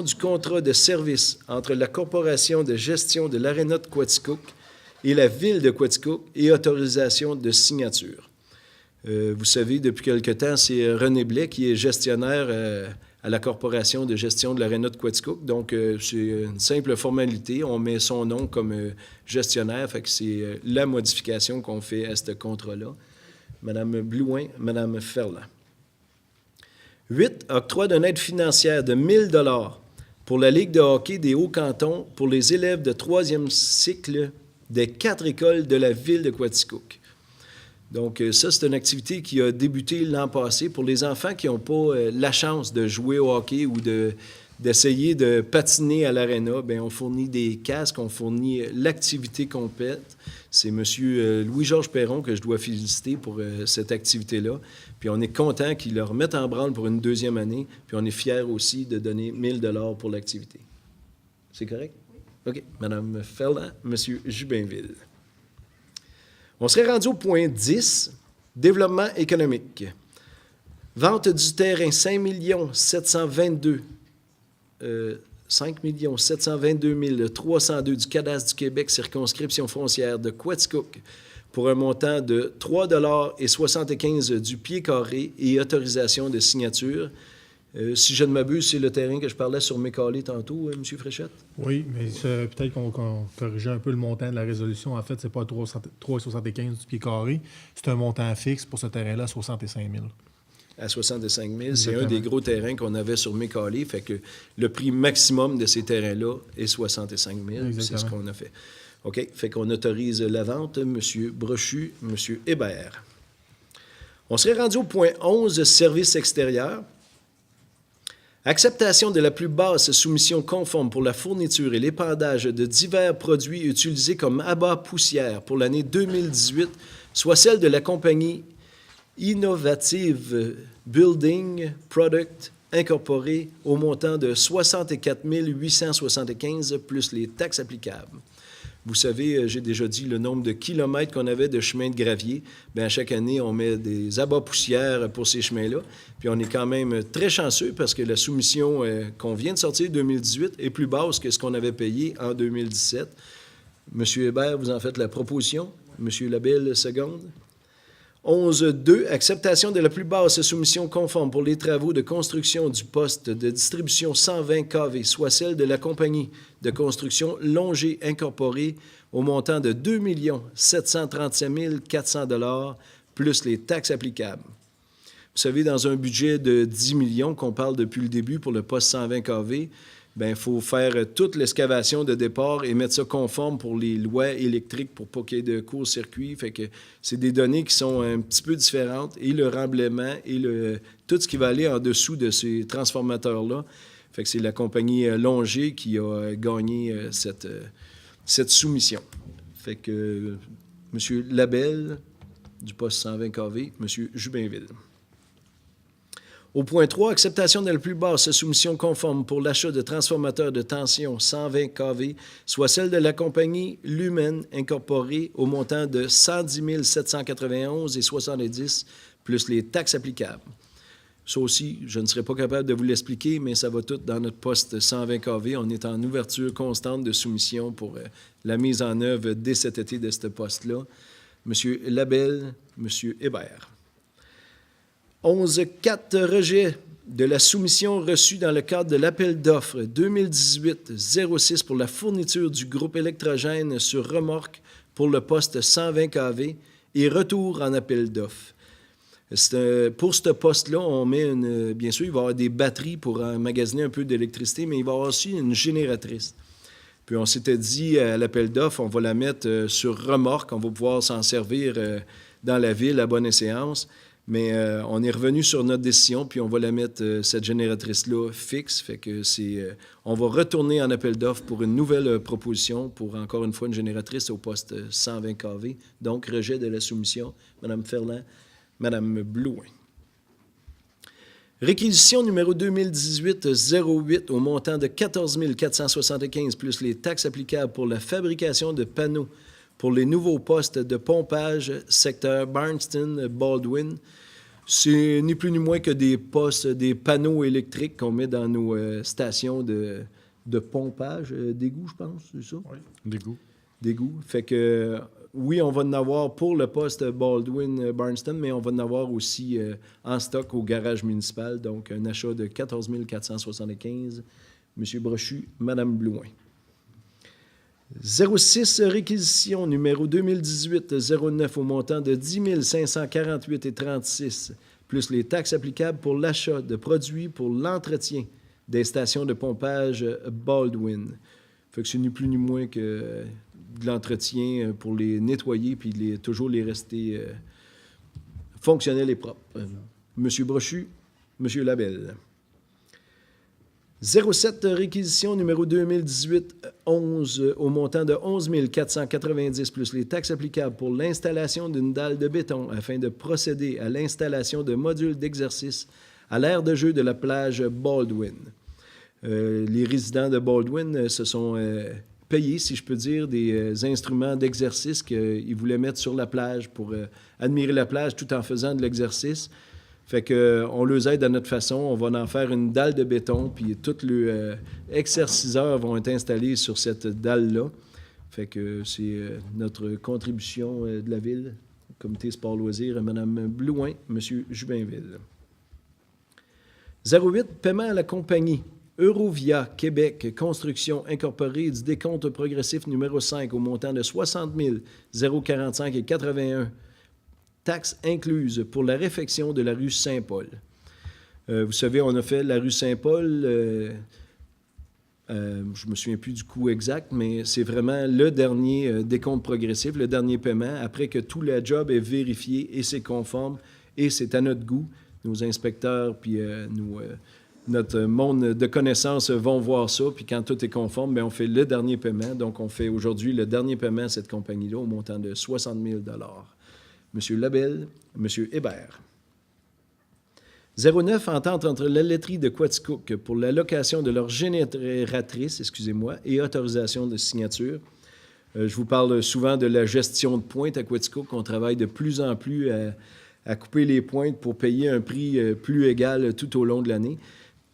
du contrat de service entre la Corporation de gestion de l'Aréna de Quaticook et la Ville de Quaticook et autorisation de signature. Vous savez, depuis quelque temps, c'est René Blais qui est gestionnaire à la Corporation de gestion de l'Aréna de Quaticook. Donc, c'est une simple formalité. On met son nom comme gestionnaire. Fait que c'est la modification qu'on fait à ce contrat-là. Madame Blouin, Madame Ferland. 8. Octroi d'une aide financière de 1 000 pour la Ligue de hockey des Hauts-Cantons pour les élèves de 3e cycle des 4 écoles de la ville de Quaticook. Donc, ça, c'est une activité qui a débuté l'an passé pour les enfants qui n'ont pas la chance de jouer au hockey ou d'essayer de patiner à l'aréna. Bien, on fournit des casques, on fournit l'activité complète. C'est M. Louis-Georges Perron que je dois féliciter pour cette activité-là. Puis on est content qu'ils le remettent en branle pour une deuxième année. Puis on est fiers aussi de donner 1 000 pour l'activité. C'est correct? Oui. OK. Mme Ferland, M. Jubinville. On serait rendu au point 10, développement économique. Vente du terrain 5 722 302 du cadastre du Québec, circonscription foncière de Quaticook, pour un montant de 3,75 $ du pied carré et autorisation de signature. Si je ne m'abuse, c'est le terrain que je parlais sur Mécalé tantôt, M. Fréchette? Oui, mais peut-être qu'on corrigeait un peu le montant de la résolution. En fait, ce n'est pas 3,75 du pied carré. C'est un montant fixe pour ce terrain-là, 65 000. À 65 000. C'est un des gros terrains qu'on avait sur Mécalé. Fait que le prix maximum de ces terrains-là est 65 000. C'est ce qu'on a fait. OK. Fait qu'on autorise la vente. M. Brochu, M. Hébert. On serait rendu au point 11, services extérieurs. Acceptation de la plus basse soumission conforme pour la fourniture et l'épandage de divers produits utilisés comme abat poussière pour l'année 2018, soit celle de la compagnie Innovative Building Product incorporée au montant de 64 875 plus les taxes applicables. Vous savez, j'ai déjà dit le nombre de kilomètres qu'on avait de chemins de gravier. Bien, à chaque année, on met des abats-poussières pour ces chemins-là. Puis on est quand même très chanceux parce que la soumission qu'on vient de sortir 2018 est plus basse que ce qu'on avait payé en 2017. Monsieur Hébert, vous en faites la proposition. Monsieur Labelle, seconde. 11.2. Acceptation de la plus basse soumission conforme pour les travaux de construction du poste de distribution 120 kV, soit celle de la compagnie de construction Longer Incorporée au montant de 2 737 400 $ plus les taxes applicables. Vous savez, dans un budget de 10 millions qu'on parle depuis le début pour le poste 120 kV, bien, il faut faire toute l'excavation de départ et mettre ça conforme pour les lois électriques pour pas qu'il y ait de court-circuit. Fait que c'est des données qui sont un petit peu différentes et le remblaiement et tout ce qui va aller en dessous de ces transformateurs-là. Fait que c'est la compagnie Longer qui a gagné cette soumission. Fait que M. Labelle, du poste 120 kV, M. Jubinville. Au point 3, acceptation de la plus basse soumission conforme pour l'achat de transformateurs de tension 120 kV, soit celle de la compagnie Lumen Incorporée au montant de 110 791,70 plus les taxes applicables. Ça aussi, je ne serai pas capable de vous l'expliquer, mais ça va tout dans notre poste 120 kV. On est en ouverture constante de soumission pour la mise en œuvre dès cet été de ce poste-là. M. Labelle, M. Hébert. 11.4. Rejet de la soumission reçue dans le cadre de l'appel d'offres 2018-06 pour la fourniture du groupe électrogène sur remorque pour le poste 120 kV et retour en appel d'offres. Pour ce poste-là, on met bien sûr, il va y avoir des batteries pour emmagasiner un peu d'électricité, mais il va y avoir aussi une génératrice. Puis on s'était dit à l'appel d'offres, on va la mettre sur remorque, on va pouvoir s'en servir dans la ville à bonne esséance. Mais on est revenu sur notre décision, puis on va la mettre, cette génératrice-là, fixe. Fait que on va retourner en appel d'offres pour une nouvelle proposition pour, encore une fois, une génératrice au poste 120 kV. Donc, rejet de la soumission. Mme Ferland, Mme Blouin. Réquisition numéro 2018-08 au montant de 14 475 plus les taxes applicables pour la fabrication de panneaux pour les nouveaux postes de pompage secteur Barnston-Baldwin. C'est ni plus ni moins que des postes, des panneaux électriques qu'on met dans nos stations de pompage, d'égout, je pense, c'est ça? Oui, d'égout. D'égout. Fait que, oui, on va en avoir pour le poste Baldwin-Barnston, mais on va en avoir aussi en stock au garage municipal. Donc, un achat de 14 475. M. Brochu, Mme Blouin. 06, réquisition numéro 2018-09 au montant de 10 548,36 plus les taxes applicables pour l'achat de produits pour l'entretien des stations de pompage Baldwin. Fait que c'est ni plus ni moins que de l'entretien pour les nettoyer puis toujours les rester fonctionnels et propres. Monsieur Brochu, Monsieur Labelle. 07, réquisition numéro 2018-11 au montant de 11 490 plus les taxes applicables pour l'installation d'une dalle de béton afin de procéder à l'installation de modules d'exercice à l'aire de jeu de la plage Baldwin. Les résidents de Baldwin se sont payés, si je peux dire, des instruments d'exercice qu'ils voulaient mettre sur la plage pour admirer la plage tout en faisant de l'exercice. Fait qu'on les aide à notre façon. On va en faire une dalle de béton, puis tous les exerciceurs vont être installés sur cette dalle-là. Fait que c'est notre contribution de la Ville, Comité Sport-Loisirs, à Mme Blouin, M. Jubinville. 08, paiement à la compagnie Eurovia Québec Construction Incorporée du décompte progressif numéro 5 au montant de 60 045,81 taxes incluses pour la réfection de la rue Saint-Paul. Vous savez, on a fait la rue Saint-Paul, je ne me souviens plus du coût exact, mais c'est vraiment le dernier décompte progressif, le dernier paiement, après que tout le job est vérifié et c'est conforme et c'est à notre goût. Nos inspecteurs puis notre monde de connaissances vont voir ça, puis quand tout est conforme, bien, on fait le dernier paiement. Donc, on fait aujourd'hui le dernier paiement à cette compagnie-là au montant de 60 000 $. M. Labelle, M. Hébert. 09, entente entre la laiterie de Quaticook pour la location de leur génératrice, et autorisation de signature. Je vous parle souvent de la gestion de pointe à Quaticook. On travaille de plus en plus à couper les pointes pour payer un prix plus égal tout au long de l'année.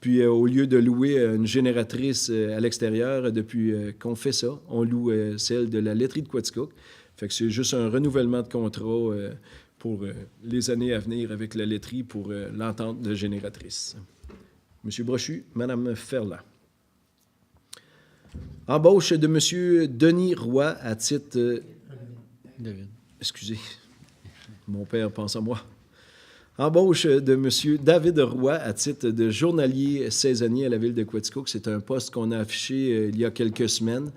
Puis, au lieu de louer une génératrice à l'extérieur, depuis qu'on fait ça, on loue celle de la laiterie de Quaticook. Fait que c'est juste un renouvellement de contrat pour les années à venir avec la laiterie pour l'entente de génératrice. Monsieur Brochu, Madame Ferland. Embauche de Monsieur Denis Roy à titre... David. Excusez, mon père pense à moi. Embauche de M. David Roy à titre de journalier saisonnier à la ville de Quaticook. C'est un poste qu'on a affiché il y a quelques semaines.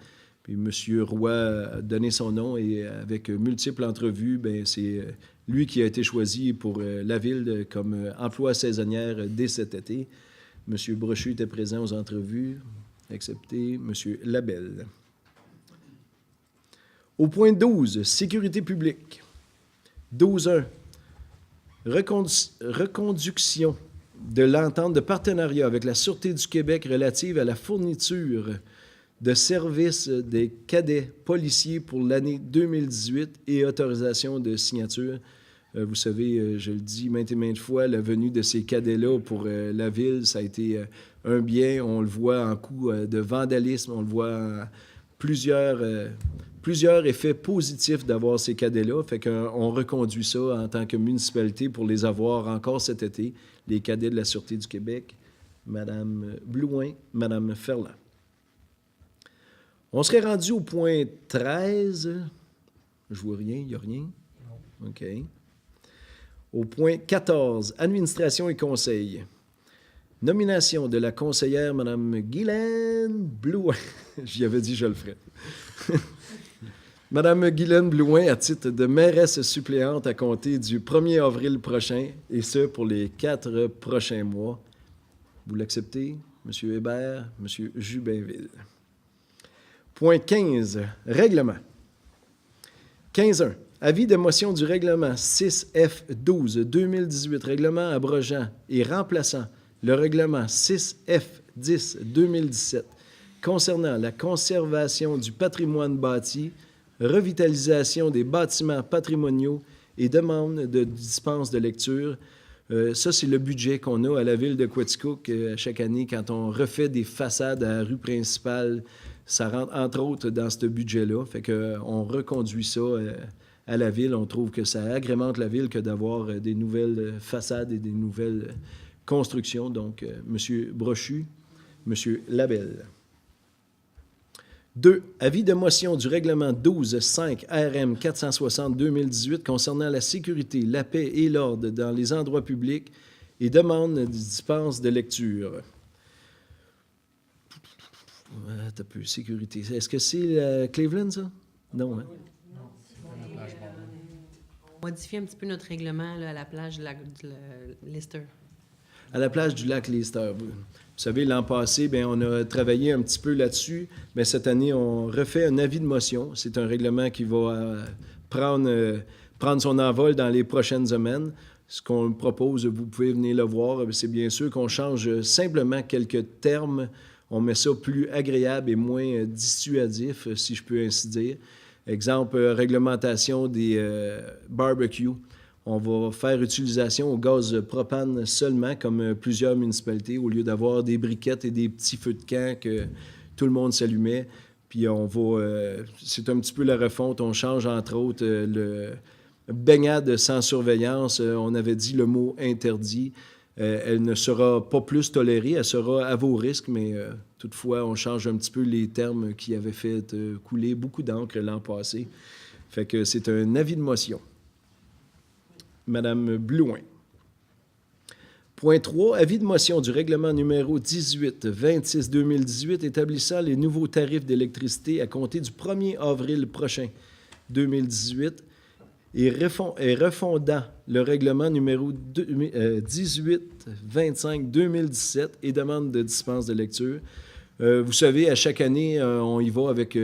Puis M. Roy a donné son nom et avec multiples entrevues, bien, c'est lui qui a été choisi pour la ville comme emploi saisonnière dès cet été. M. Brochu était présent aux entrevues, excepté M. Labelle. Au point 12, sécurité publique. 12.1. Reconduction de l'entente de partenariat avec la Sûreté du Québec relative à la fourniture de services des cadets policiers pour l'année 2018 et autorisation de signature. Vous savez, je le dis maintes et maintes fois, la venue de ces cadets-là pour la ville, ça a été un bien. On le voit en coup de vandalisme, on le voit en plusieurs effets positifs d'avoir ces cadets-là. Fait qu'on reconduit ça en tant que municipalité pour les avoir encore cet été, les cadets de la Sûreté du Québec, Mme Blouin, Mme Ferland. On serait rendu au point 13. Je vois rien, il n'y a rien. OK. Au point 14, administration et conseil. Nomination de la conseillère Mme Guylaine Blouin. J'y avais dit, je le ferais. Mme Guylaine Blouin à titre de mairesse suppléante à compter du 1er avril prochain, et ce pour les 4 prochains mois. Vous l'acceptez, M. Hébert, M. Jubinville. Point 15, règlement. 15.1. Avis de motion du règlement 6F12-2018, règlement abrogeant et remplaçant le règlement 6F10-2017 concernant la conservation du patrimoine bâti, revitalisation des bâtiments patrimoniaux et demande de dispense de lecture. Ça, c'est le budget qu'on a à la ville de Quaticook chaque année quand on refait des façades à la rue principale. Ça rentre, entre autres, dans ce budget-là. Fait qu'on reconduit ça à la ville. On trouve que ça agrémente la ville que d'avoir des nouvelles façades et des nouvelles constructions. Donc, M. Brochu, M. Labelle. 2. Avis de motion du règlement 12.5 RM 460-2018 concernant la sécurité, la paix et l'ordre dans les endroits publics et demande de dispense de lecture. T'as peu sécurité. Est-ce que c'est Cleveland, ça? Non, hein? On modifie un petit peu notre règlement là, à la plage du lac Lister. À la plage du lac Lister. Vous savez, l'an passé, bien, on a travaillé un petit peu là-dessus, mais cette année, on refait un avis de motion. C'est un règlement qui va prendre son envol dans les prochaines semaines. Ce qu'on propose, vous pouvez venir le voir, c'est bien sûr qu'on change simplement quelques termes. On met ça plus agréable et moins dissuasif, si je peux ainsi dire. Exemple, réglementation des barbecues. On va faire utilisation au gaz propane seulement, comme plusieurs municipalités, au lieu d'avoir des briquettes et des petits feux de camp que tout le monde s'allumait. Puis on va... c'est un petit peu la refonte. On change, entre autres, le baignade sans surveillance. On avait dit le mot interdit. Elle ne sera pas plus tolérée, elle sera à vos risques, mais toutefois, on change un petit peu les termes qui avaient fait couler beaucoup d'encre l'an passé. Fait que c'est un avis de motion. Madame Blouin. Point 3, avis de motion du règlement numéro 18-26-2018 établissant les nouveaux tarifs d'électricité à compter du 1er avril prochain 2018 et refondant le règlement numéro 18-25-2017 et demande de dispense de lecture. Vous savez, à chaque année, on y va avec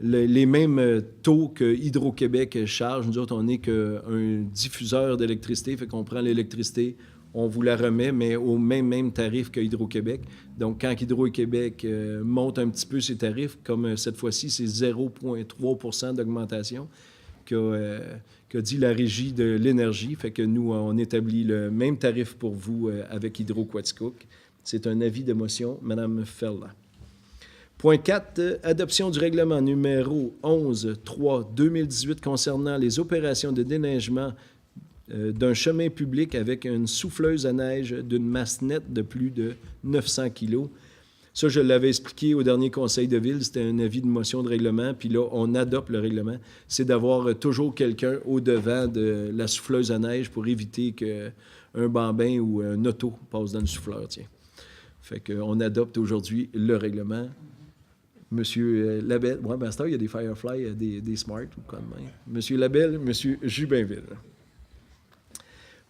les mêmes taux que Hydro-Québec charge. Nous autres, on n'est qu'un diffuseur d'électricité, fait qu'on prend l'électricité, on vous la remet, mais au même tarif que Hydro-Québec. Donc, quand Hydro-Québec monte un petit peu ses tarifs, comme cette fois-ci, c'est 0,3 % d'augmentation qu'a dit la Régie de l'énergie. Fait que nous, on établit le même tarif pour vous avec Hydro-Quaticook. C'est un avis de motion. Madame Ferland. Point 4, adoption du règlement numéro 11-3-2018 concernant les opérations de déneigement d'un chemin public avec une souffleuse à neige d'une masse nette de plus de 900 kg. Ça, je l'avais expliqué au dernier conseil de ville, c'était un avis de motion de règlement, puis là, on adopte le règlement. C'est d'avoir toujours quelqu'un au-devant de la souffleuse à neige pour éviter qu'un bambin ou un auto passe dans le souffleur, tiens. Fait qu'on adopte aujourd'hui le règlement. Monsieur Labelle, ouais, ben, il y a des Firefly, des Smart ou comme même. Monsieur Labelle, Monsieur Jubinville.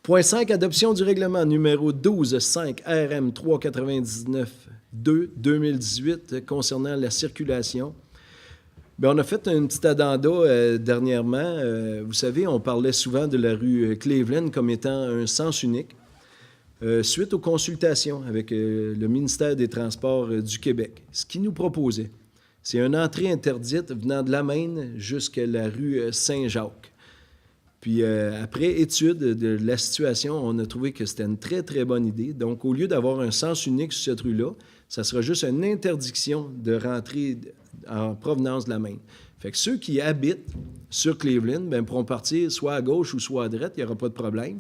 Point 5, adoption du règlement numéro 12-5 RM 399-2-2018 concernant la circulation. Bien, on a fait un petit addenda dernièrement. Vous savez, on parlait souvent de la rue Cleveland comme étant un sens unique. Suite aux consultations avec le ministère des Transports du Québec, ce qu'ils nous proposait, c'est une entrée interdite venant de la Maine jusqu'à la rue Saint-Jacques. Puis après étude de la situation, on a trouvé que c'était une très, très bonne idée. Donc, au lieu d'avoir un sens unique sur cette rue-là, ça sera juste une interdiction de rentrer en provenance de la Maine. Fait que ceux qui habitent sur Cleveland bien, pourront partir soit à gauche ou soit à droite, il n'y aura pas de problème.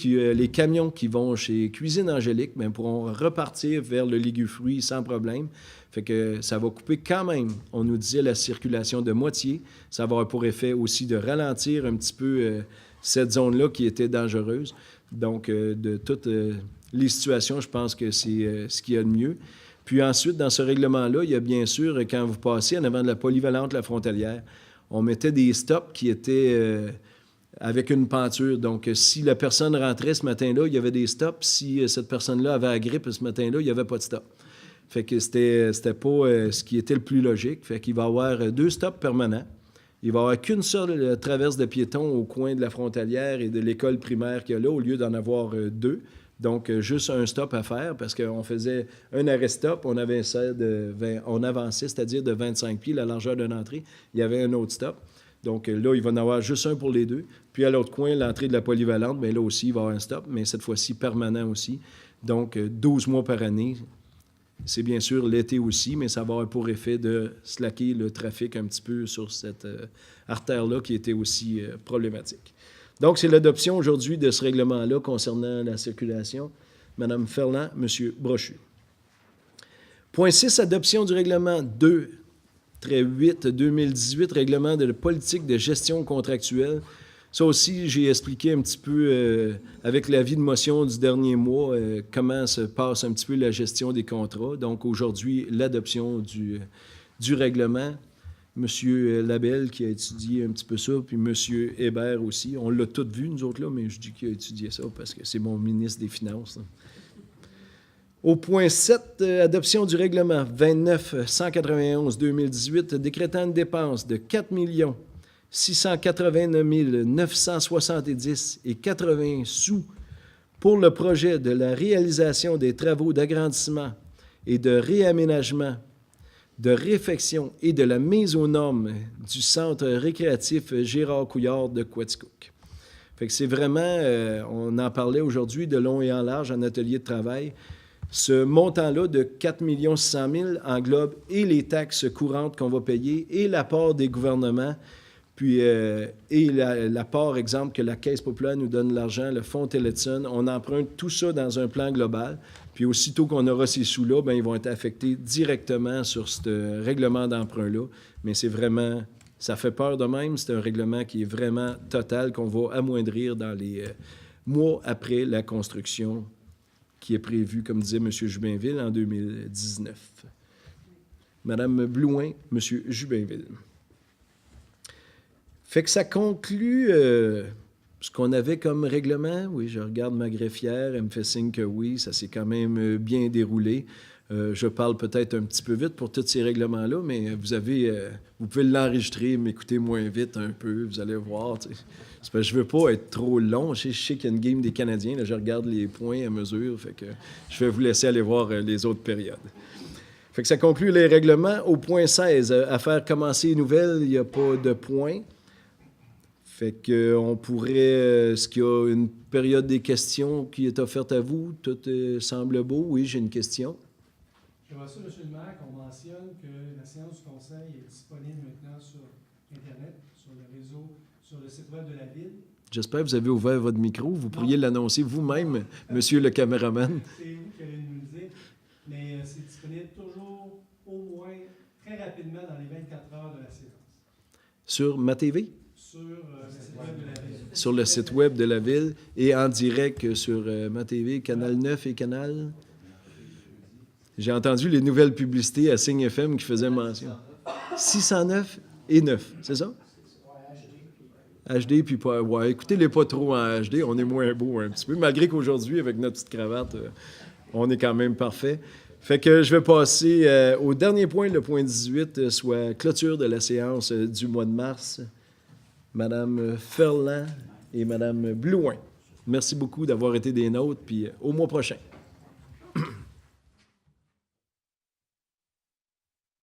Les camions qui vont chez Cuisine Angélique bien, pourront repartir vers le Liguefruit sans problème. Fait que ça va couper quand même, on nous disait, la circulation de moitié. Ça va avoir pour effet aussi de ralentir un petit peu cette zone-là qui était dangereuse. Donc, de toutes les situations, je pense que c'est ce qu'il y a de mieux. Puis ensuite, dans ce règlement-là, il y a bien sûr, quand vous passez en avant de la polyvalente La Frontalière, on mettait des stops qui étaient avec une penture. Donc, si la personne rentrait ce matin-là, il y avait des stops. Si cette personne-là avait la grippe ce matin-là, il n'y avait pas de stop. Fait que c'était pas ce qui était le plus logique. Fait qu'il va y avoir 2 stops permanents. Il va y avoir qu'une seule traverse de piétons au coin de la frontalière et de l'école primaire qu'il y a là, au lieu d'en avoir 2. Donc, juste un stop à faire parce qu'on faisait un arrêt-stop, on avançait, c'est-à-dire de 25 pieds, la largeur d'une entrée. Il y avait un autre stop. Donc là, il va y en avoir juste un pour les 2. Puis à l'autre coin, l'entrée de la polyvalente, bien là aussi, il va y avoir un stop, mais cette fois-ci permanent aussi. Donc 12 mois par année. C'est bien sûr l'été aussi, mais ça va avoir pour effet de slacker le trafic un petit peu sur cette artère-là qui était aussi problématique. Donc, c'est l'adoption aujourd'hui de ce règlement-là concernant la circulation. Madame Ferland, Monsieur Brochu. Point 6, adoption du règlement 2-8-2018, règlement de la politique de gestion contractuelle. Ça aussi, j'ai expliqué un petit peu avec l'avis de motion du dernier mois comment se passe un petit peu la gestion des contrats. Donc aujourd'hui, l'adoption du règlement. Monsieur Labelle qui a étudié un petit peu ça, puis Monsieur Hébert aussi. On l'a tous vu, nous autres là, mais je dis qu'il a étudié ça parce que c'est mon ministre des Finances. Là. Au point 7, adoption du règlement 29-191-2018 décrétant une dépense de 4 689 970 et 80 sous pour le projet de la réalisation des travaux d'agrandissement et de réaménagement, de réfection et de la mise aux normes du centre récréatif Gérard Couillard de Quaticook. Fait que c'est vraiment, on en parlait aujourd'hui de long et en large en atelier de travail. Ce montant-là de 4 600 000 englobe et les taxes courantes qu'on va payer et l'apport des gouvernements, puis et l'apport, exemple, que la Caisse populaire nous donne l'argent, le Fonds Télé-Tson, on emprunte tout ça dans un plan global. Puis aussitôt qu'on aura ces sous-là, bien, ils vont être affectés directement sur ce règlement d'emprunt-là. Mais c'est vraiment, ça fait peur de même. C'est un règlement qui est vraiment total, qu'on va amoindrir dans les mois après la construction qui est prévue, comme disait M. Jubinville, en 2019. Madame Blouin, M. Jubinville. Fait que ça conclut ce qu'on avait comme règlement. Oui, je regarde ma greffière, elle me fait signe que oui, ça s'est quand même bien déroulé. Je parle peut-être un petit peu vite pour tous ces règlements-là, mais vous pouvez l'enregistrer, m'écouter moins vite un peu, vous allez voir. C'est parce que je veux pas être trop long. Je sais qu'il y a une game des Canadiens, là, je regarde les points à mesure, fait que je vais vous laisser aller voir les autres périodes. Fait que ça conclut les règlements. Au point 16, à faire commencer les nouvelles, il n'y a pas de point. Fait que on pourrait... Est-ce qu'il y a une période des questions qui est offerte à vous? Tout semble beau. Oui, j'ai une question. J'aimerais ça, M. le maire, qu'on mentionne que la séance du conseil est disponible maintenant sur Internet, sur le réseau, sur le site web de la Ville. J'espère que vous avez ouvert votre micro. Vous pourriez l'annoncer vous-même, monsieur le caméraman. C'est vous qui allez nous le dire. Mais c'est disponible toujours, au moins, très rapidement dans les 24 heures de la séance. Sur ma TV? Sur le site web de la Ville. Sur le site web de la Ville et en direct sur ma TV, Canal 9 et Canal... J'ai entendu les nouvelles publicités à Signe FM qui faisaient mention. 609 et 9, c'est ça? HD, puis pas... Ouais, écoutez-les pas trop en HD, on est moins beau un petit peu, malgré qu'aujourd'hui, avec notre petite cravate, on est quand même parfait. Fait que je vais passer au dernier point, le point 18, soit clôture de la séance du mois de mars. Madame Ferland et Madame Blouin. Merci beaucoup d'avoir été des nôtres, puis au mois prochain.